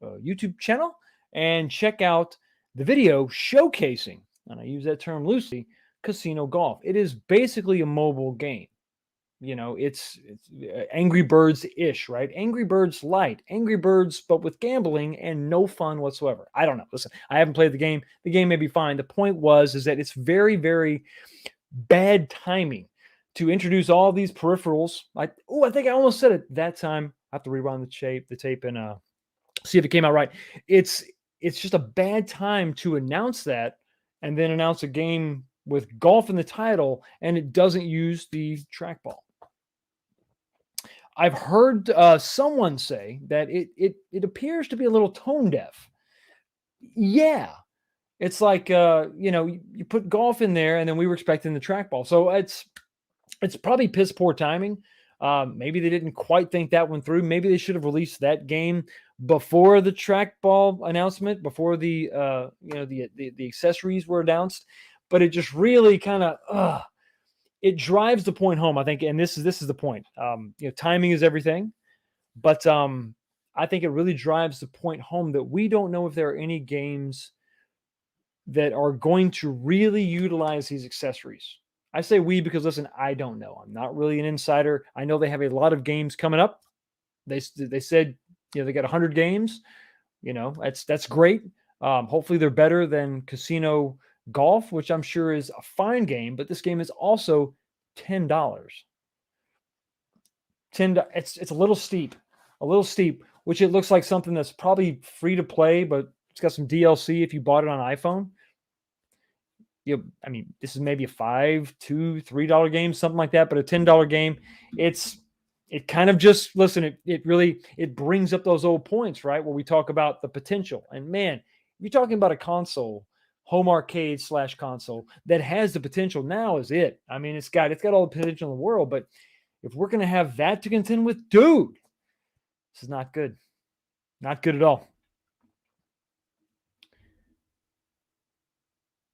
YouTube channel and check out the video showcasing, and I use that term loosely, casino golf. It is basically a mobile game. It's Angry Birds-ish, right? Angry Birds light, Angry Birds, but with gambling and no fun whatsoever. I don't know. Listen, I haven't played the game. The game may be fine. The point is that it's very, very bad timing to introduce all these peripherals. I think I almost said it that time. I have to rewind the tape and see if it came out right. It's just a bad time to announce that and then announce a game with golf in the title and it doesn't use the trackball. I've heard someone say that it appears to be a little tone deaf. Yeah. It's like, you put golf in there and then we were expecting the trackball. So it's probably piss poor timing. Maybe they didn't quite think that one through. Maybe they should have released that game before the trackball announcement, before the the accessories were announced. But it just really kind of it drives the point home, I think, and this is the point. Timing is everything, but I think it really drives the point home that we don't know if there are any games that are going to really utilize these accessories. I say we because listen, I don't know. I'm not really an insider. I know they have a lot of games coming up. They said they got 100 games. That's great. Hopefully they're better than Casino Golf, which I'm sure is a fine game, but this game is also $10. It's a little steep, which it looks like something that's probably free to play, but it's got some DLC if you bought it on iPhone. This is maybe a $5, $2, $3 game, something like that, but a $10 game, it kind of just listen. It really brings up those old points, right, where we talk about the potential. And man, you're talking about a console, home arcade / console that has the potential. Now is it? It's got all the potential in the world, but if we're going to have that to contend with, dude, this is not good. Not good at all.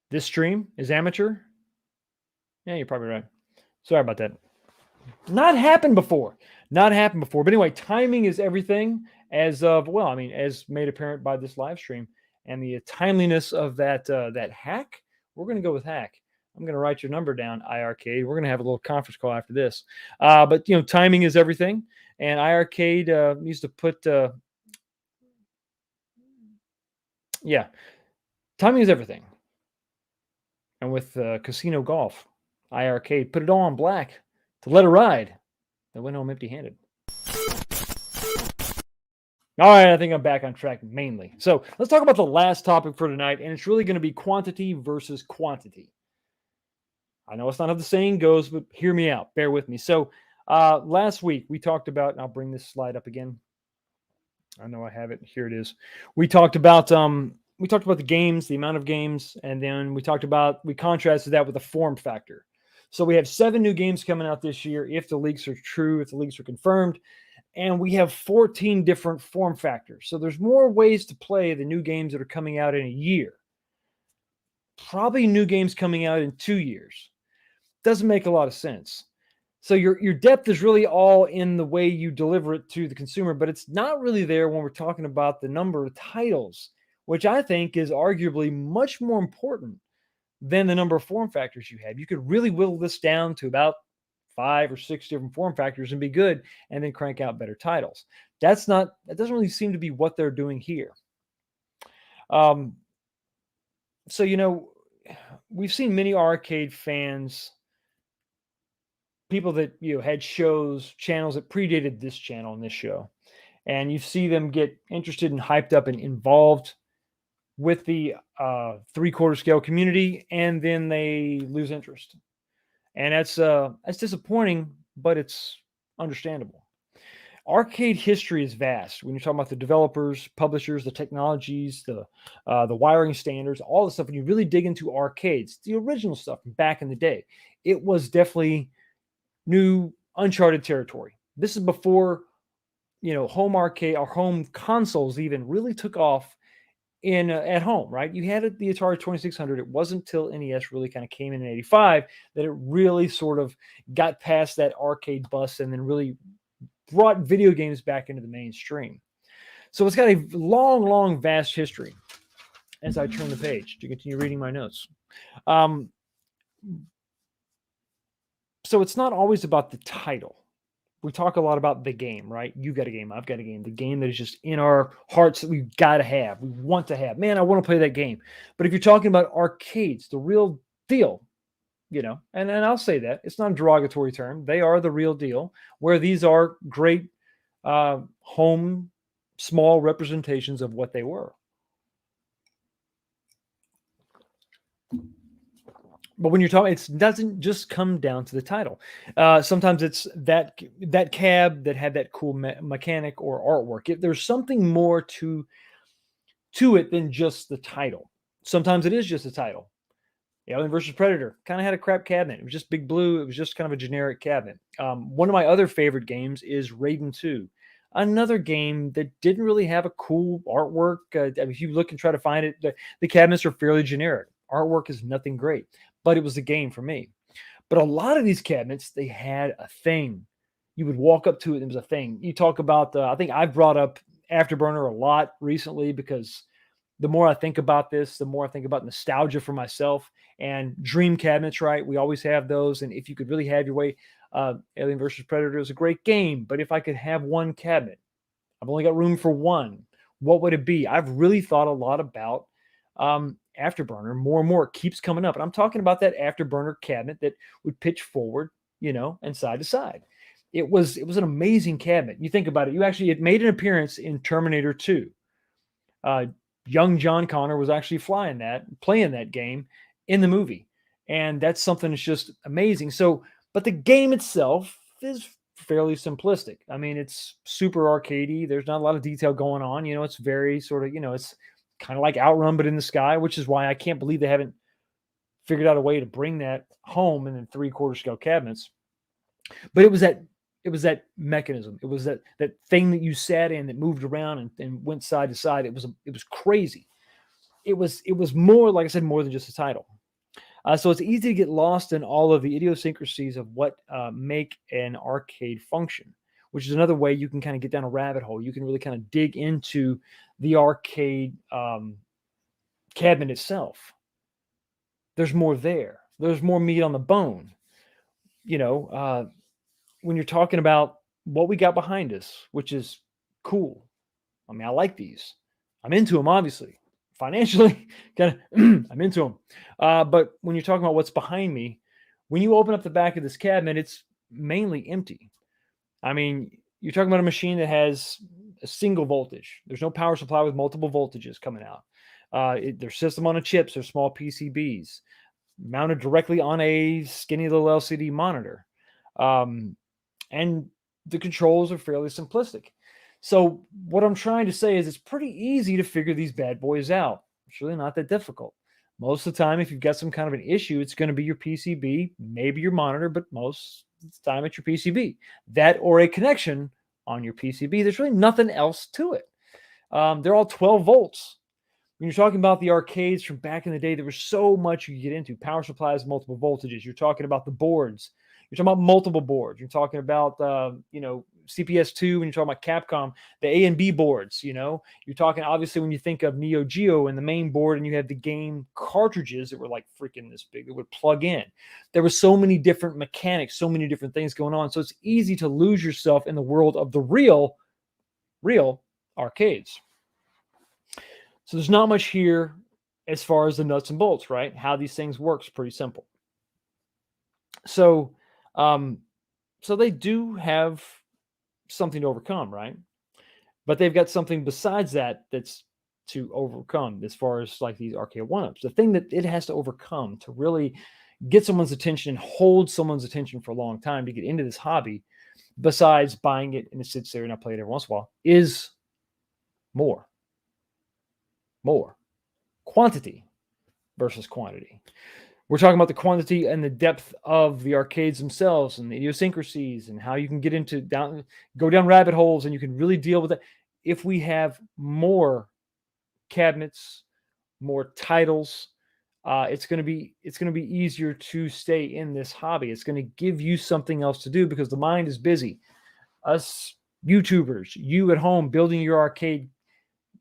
This stream is amateur. Yeah, you're probably right. Sorry about that. Not happened before. But anyway, timing is everything as made apparent by this live stream and the timeliness of that hack. We're going to go with hack. I'm going to write your number down, iiRcade. We're going to have a little conference call after this. But timing is everything, and iiRcade needs to put timing is everything. And with Casino Golf, iiRcade put it all on black to let it ride. They went home empty-handed. All right, I think I'm back on track mainly. So let's talk about the last topic for tonight, and it's really going to be quantity versus quantity. I know it's not how the saying goes, but hear me out. Bear with me. So last week we talked about, and I'll bring this slide up again. I know I have it. Here it is. We talked about the games, the amount of games, and then we contrasted that with the form factor. So we have 7 new games coming out this year, if the leaks are true, if the leaks are confirmed, and we have 14 different form factors. So there's more ways to play the new games that are coming out in a year. Probably new games coming out in 2 years. Doesn't make a lot of sense. So your depth is really all in the way you deliver it to the consumer, but it's not really there when we're talking about the number of titles, which I think is arguably much more important than the number of form factors you have. You could really whittle this down to about 5 or 6 different form factors and be good, and then crank out better titles. That doesn't really seem to be what they're doing here. So, we've seen many arcade fans, people that had channels that predated this channel and this show, and you see them get interested and hyped up and involved with the 3/4 scale community, and then they lose interest, and that's disappointing, but it's understandable. Arcade history is vast. When you're talking about the developers, publishers, the technologies, the wiring standards, all the stuff, when you really dig into arcades, the original stuff from back in the day, it was definitely new, uncharted territory. This is before, home arcade or home consoles even really took off at home, right? You had the Atari 2600. It wasn't till NES really kind of came in '85 that it really sort of got past that arcade bus and then really brought video games back into the mainstream. So it's got a long, long, vast history. As I turn the page to continue reading my notes. So it's not always about the title. We talk a lot about the game, right? You got a game, I've got a game. The game that is just in our hearts that we've got to have. We want to have. Man, I want to play that game. But if you're talking about arcades, the real deal, and I'll say that. It's not a derogatory term. They are the real deal, where these are great home, small representations of what they were. But when you're talking, it doesn't just come down to the title. Sometimes it's that cab that had that cool mechanic or artwork. There's something more to it than just the title. Sometimes it is just a title. Alien versus Predator kind of had a crap cabinet. It was just Big Blue. It was just kind of a generic cabinet. One of my other favorite games is Raiden 2. Another game that didn't really have a cool artwork. If you look and try to find it, the cabinets are fairly generic. Artwork is nothing great, but it was a game for me. But a lot of these cabinets, they had a thing. You would walk up to it, and it was a thing. You talk about, I think I've brought up Afterburner a lot recently because the more I think about this, the more I think about nostalgia for myself and dream cabinets, right? We always have those. And if you could really have your way, Alien versus Predator is a great game. But if I could have one cabinet, I've only got room for one, what would it be? I've really thought a lot about Afterburner. More and more it keeps coming up. And I'm talking about that Afterburner cabinet that would pitch forward, and side to side. It was an amazing cabinet. You think about it. It made an appearance in Terminator 2. Young John Connor was actually playing that game in the movie. And that's something that's just amazing. So, but the game itself is fairly simplistic. I mean, it's super arcadey. There's not a lot of detail going on. It's very sort of, it's kind of like Outrun, but in the sky, which is why I can't believe they haven't figured out a way to bring that home in the 3/4 scale cabinets. But it was that mechanism. It was that thing that you sat in that moved around and went side to side. It was crazy. It was more, like I said, more than just a title. So it's easy to get lost in all of the idiosyncrasies of what make an arcade function, which is another way you can kind of get down a rabbit hole. You can really kind of dig into the arcade cabinet itself. There's more there. There's more meat on the bone. When you're talking about what we got behind us, which is cool. I mean, I like these. I'm into them, obviously. Financially, I'm into them. But when you're talking about what's behind me, when you open up the back of this cabinet, it's mainly empty. I mean, you're talking about a machine that has a single voltage. There's no power supply with multiple voltages coming out. Their system on a chips are small PCBs mounted directly on a skinny little LCD monitor. And the controls are fairly simplistic. So what I'm trying to say is it's pretty easy to figure these bad boys out. It's really not that difficult. Most of the time, if you've got some kind of an issue, it's going to be your PCB, maybe your monitor, but most of the time it's your PCB. That or a connection on your PCB. There's really nothing else to it. They're all 12 volts. When you're talking about the arcades from back in the day, there was so much you could get into. Power supplies, multiple voltages. You're talking about the boards. You're talking about multiple boards. You're talking about, CPS2 when you're talking about Capcom, the A and B boards, You're talking, obviously, when you think of Neo Geo and the main board and you have the game cartridges that were like freaking this big that would plug in. There were so many different mechanics, so many different things going on. So it's easy to lose yourself in the world of the real arcades. So there's not much here as far as the nuts and bolts, right? How these things work is pretty simple. So they do have something to overcome, right? But they've got something besides that's to overcome as far as like these arcade one-ups. The thing that it has to overcome to really get someone's attention and hold someone's attention for a long time to get into this hobby, besides buying it and it sits there and I play it every once in a while, is more. Quantity versus quantity. We're talking about the quantity and the depth of the arcades themselves and the idiosyncrasies and how you can go down rabbit holes and you can really deal with it. If we have more cabinets, more titles, it's going to be easier to stay in this hobby. It's going to give you something else to do because the mind is busy. Us YouTubers, you at home building your arcades,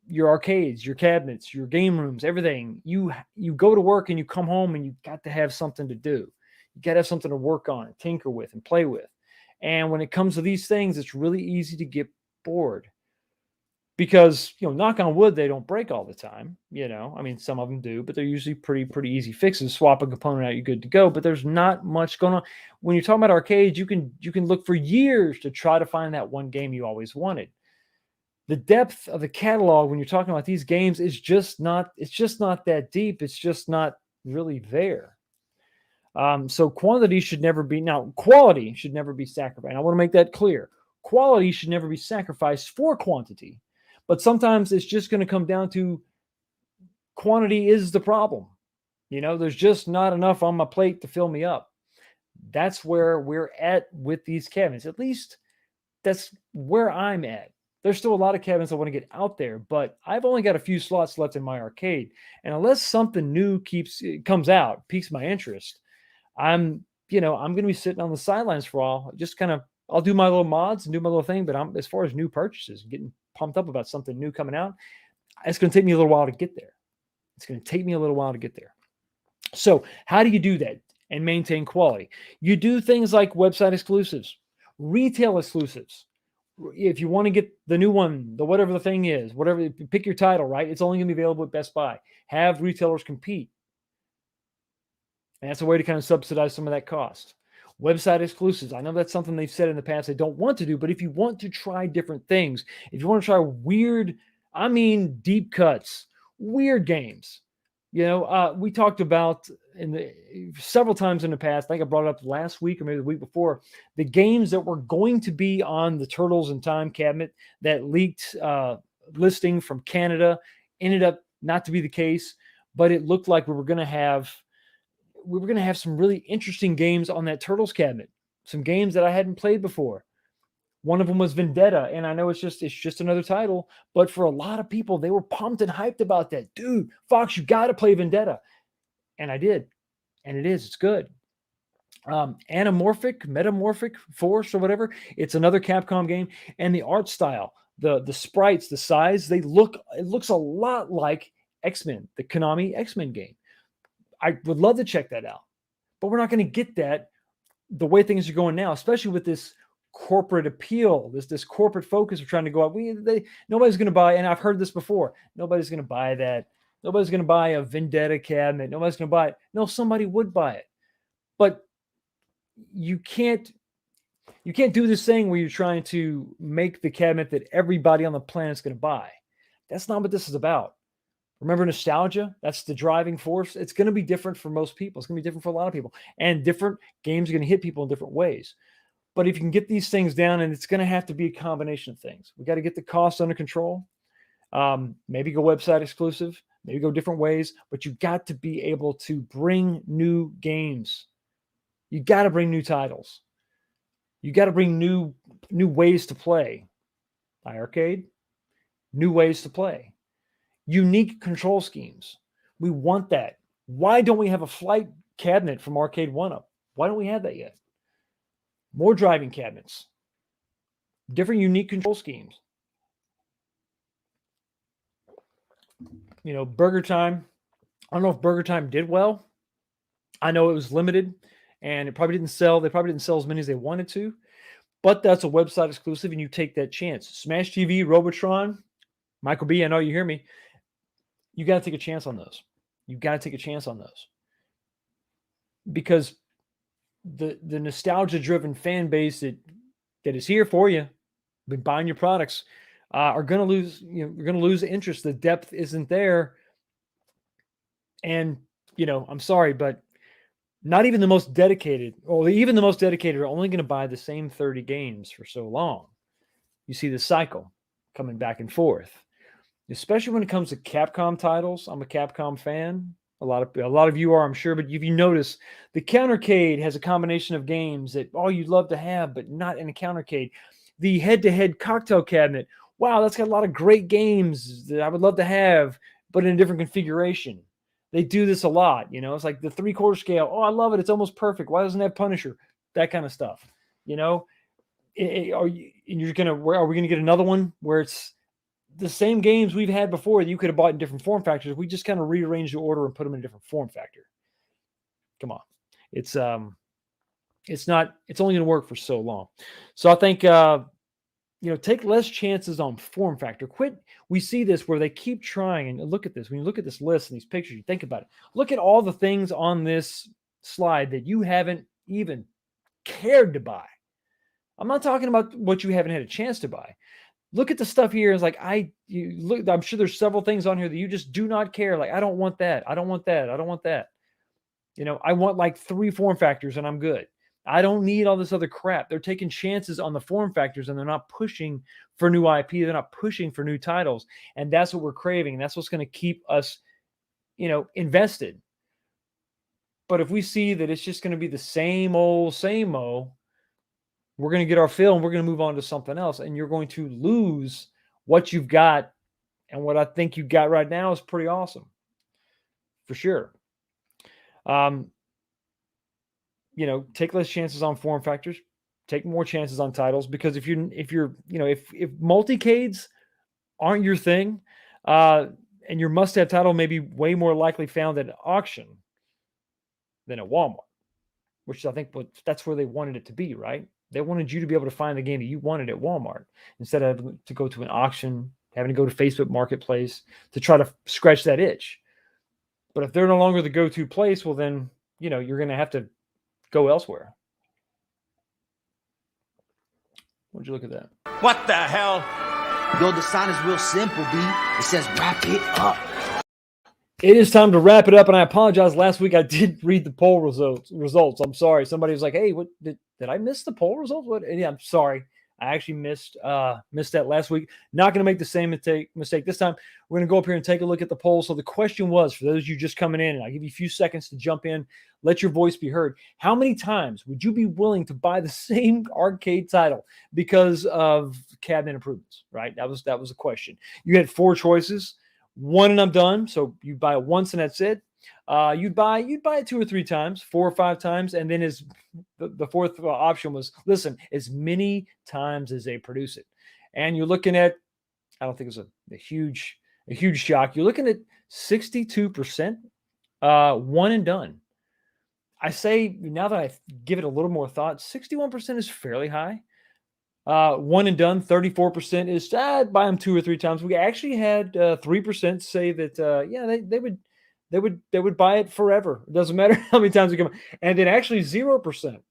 your cabinets, your game rooms, everything. You go to work and you come home and you got to have something to do. You got to have something to work on, tinker with, and play with. And when it comes to these things, it's really easy to get bored because, knock on wood, they don't break all the time. I mean, some of them do, but they're usually pretty easy fixes. Swap a component out, you're good to go. But there's not much going on. When you're talking about arcades, you can look for years to try to find that one game you always wanted. The depth of the catalog when you're talking about these games is just not that deep. It's just not really there. So quality should never be sacrificed. I want to make that clear. Quality should never be sacrificed for quantity. But sometimes it's just going to come down to quantity is the problem. There's just not enough on my plate to fill me up. That's where we're at with these cabinets. At least that's where I'm at. There's still a lot of cabinets I want to get out there, but I've only got a few slots left in my arcade. And unless something new comes out, piques my interest, I'm going to be sitting on the sidelines for a while. Just kind of, I'll do my little mods and do my little thing, but as far as new purchases, getting pumped up about something new coming out, it's going to take me a little while to get there. It's going to take me a little while to get there. So how do you do that and maintain quality? You do things like website exclusives, retail exclusives. If you want to get the new one, the whatever the thing is, whatever, pick your title, right? It's only going to be available at Best Buy. Have retailers compete. And that's a way to kind of subsidize some of that cost. Website exclusives. I know that's something they've said in the past they don't want to do, but if you want to try different things, if you want to try weird, deep cuts, weird games, we talked about several times in the past, I think I brought it up last week or maybe the week before, the games that were going to be on the Turtles in Time cabinet that leaked listing from Canada ended up not to be the case, but it looked like we were going to have some really interesting games on that Turtles cabinet, some games that I hadn't played before. One of them was Vendetta, and I know it's just another title, but for a lot of people, they were pumped and hyped about that. Dude, Fox, you got to play Vendetta. And I did. And it's good. Metamorphic Force or whatever. It's another Capcom game. And the art style, the sprites, the size, it looks a lot like X-Men, the Konami X-Men game. I would love to check that out. But we're not going to get that the way things are going now, especially with this corporate appeal, this corporate focus of trying to go up. Nobody's going to buy, and I've heard this before, nobody's going to buy that. Nobody's going to buy a Vendetta cabinet. Nobody's going to buy it. No, somebody would buy it. But you can't do this thing where you're trying to make the cabinet that everybody on the planet's going to buy. That's not what this is about. Remember nostalgia? That's the driving force. It's going to be different for most people. It's going to be different for a lot of people. And different games are going to hit people in different ways. But if you can get these things down, and it's going to have to be a combination of things. We got to get the costs under control. Maybe go website exclusive. Maybe go different ways. But you got to be able to bring new games. You got to bring new titles. You got to bring new ways to play. iiRcade, new ways to play. Unique control schemes. We want that. Why don't we have a flight cabinet from Arcade 1-Up? Why don't we have that yet? More driving cabinets. Different unique control schemes. Burger Time. I don't know if Burger Time did well. I know it was limited and it probably didn't sell. They probably didn't sell as many as they wanted to, but that's a website exclusive and you take that chance. Smash TV, Robotron, Michael B, I know you hear me. You got to take a chance on those. You got to take a chance on those because the nostalgia-driven fan base that is here for you, been buying your products, are going to lose. You're going to lose interest. The depth isn't there, and I'm sorry, but not even the most dedicated, or even the most dedicated, are only going to buy the same 30 games for so long. You see the cycle coming back and forth, especially when it comes to Capcom titles. I'm a Capcom fan. A lot of you are, I'm sure, but if you notice, the Countercade has a combination of games that you'd love to have, but not in a Countercade. The head-to-head cocktail cabinet, wow, that's got a lot of great games that I would love to have, but in a different configuration. They do this a lot, it's like the 3/4 scale. Oh, I love it. It's almost perfect. Why doesn't it have Punisher? That kind of stuff, are we going to get another one where it's the same games we've had before that you could have bought in different form factors? We just kind of rearrange the order and put them in a different form factor. Come on. It's only going to work for so long. So I think, take less chances on form factor. We see this where they keep trying, and look at this. When you look at this list and these pictures, you think about it. Look at all the things on this slide that you haven't even cared to buy. I'm not talking about what you haven't had a chance to buy. Look at the stuff here. It's like, I'm sure there's several things on here that you just do not care. Like, I don't want that. I don't want that. I don't want that. I want like 3 form factors and I'm good. I don't need all this other crap. They're taking chances on the form factors and they're not pushing for new IP. They're not pushing for new titles. And that's what we're craving. That's what's going to keep us, invested. But if we see that it's just going to be the same old, we're going to get our fill and we're going to move on to something else. And you're going to lose what you've got. And what I think you've got right now is pretty awesome. For sure. Take less chances on form factors, take more chances on titles, because if multicades aren't your thing, and your must-have title may be way more likely found at auction than at Walmart, which I think that's where they wanted it to be, right? They wanted you to be able to find the game that you wanted at Walmart instead of having to go to an auction, having to go to Facebook Marketplace to try to scratch that itch. But if they're no longer the go-to place, well, then, you're going to have to go elsewhere. What'd you look at that? What the hell? Yo, the sign is real simple, B. It says wrap it up. It is time to wrap it up, and I apologize. Last week I did read the poll results. I'm sorry. Somebody was like, "Hey, what did I miss the poll results?" What? And yeah, I'm sorry. I actually missed that last week. Not going to make the same mistake this time. We're going to go up here and take a look at the poll. So the question was, for those of you just coming in, and I'll give you a few seconds to jump in, let your voice be heard. How many times would you be willing to buy the same arcade title because of cabinet improvements? Right? That was the question. You had 4 choices. 1 and I'm done. So you buy it once and that's it. You'd buy it 2 or 3 times, 4 or 5 times, and then the fourth option was, listen, as many times as they produce it. And you're looking at, I don't think it's a huge shock. You're looking at 62%, 1 and done. I say, now that I give it a little more thought, 61% is fairly high. 1 and done, 34% is I'd buy them 2 or 3 times. We actually had 3% say that they would buy it forever. It doesn't matter how many times we come. And then actually 0%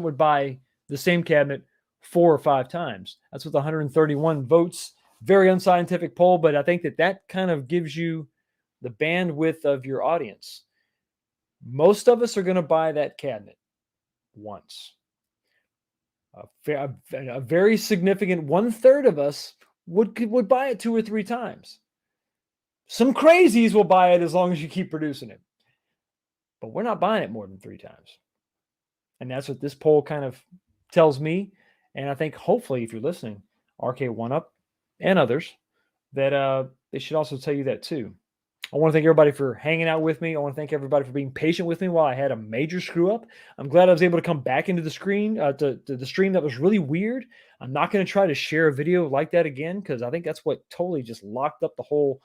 would buy the same cabinet 4 or 5 times. That's with 131 votes. Very unscientific poll, but I think that kind of gives you the bandwidth of your audience. Most of us are going to buy that cabinet once. A very significant 1/3 of us would buy it 2 or 3 times. Some crazies will buy it as long as you keep producing it. But we're not buying it more than 3 times. And that's what this poll kind of tells me. And I think hopefully if you're listening, RK1UP and others, that they should also tell you that too. I want to thank everybody for hanging out with me. I want to thank everybody for being patient with me while I had a major screw up. I'm glad I was able to come back into the screen, to the stream that was really weird. I'm not going to try to share a video like that again, because I think that's what totally just locked up the whole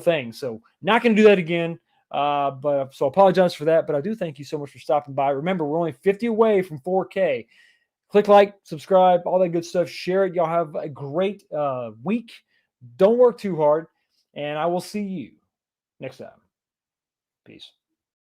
thing. So not going to do that again. So I apologize for that, but I do thank you so much for stopping by. Remember, we're only 50 away from 4K. Click like, subscribe, all that good stuff. Share it. Y'all have a great week. Don't work too hard, and I will see you next time. Peace.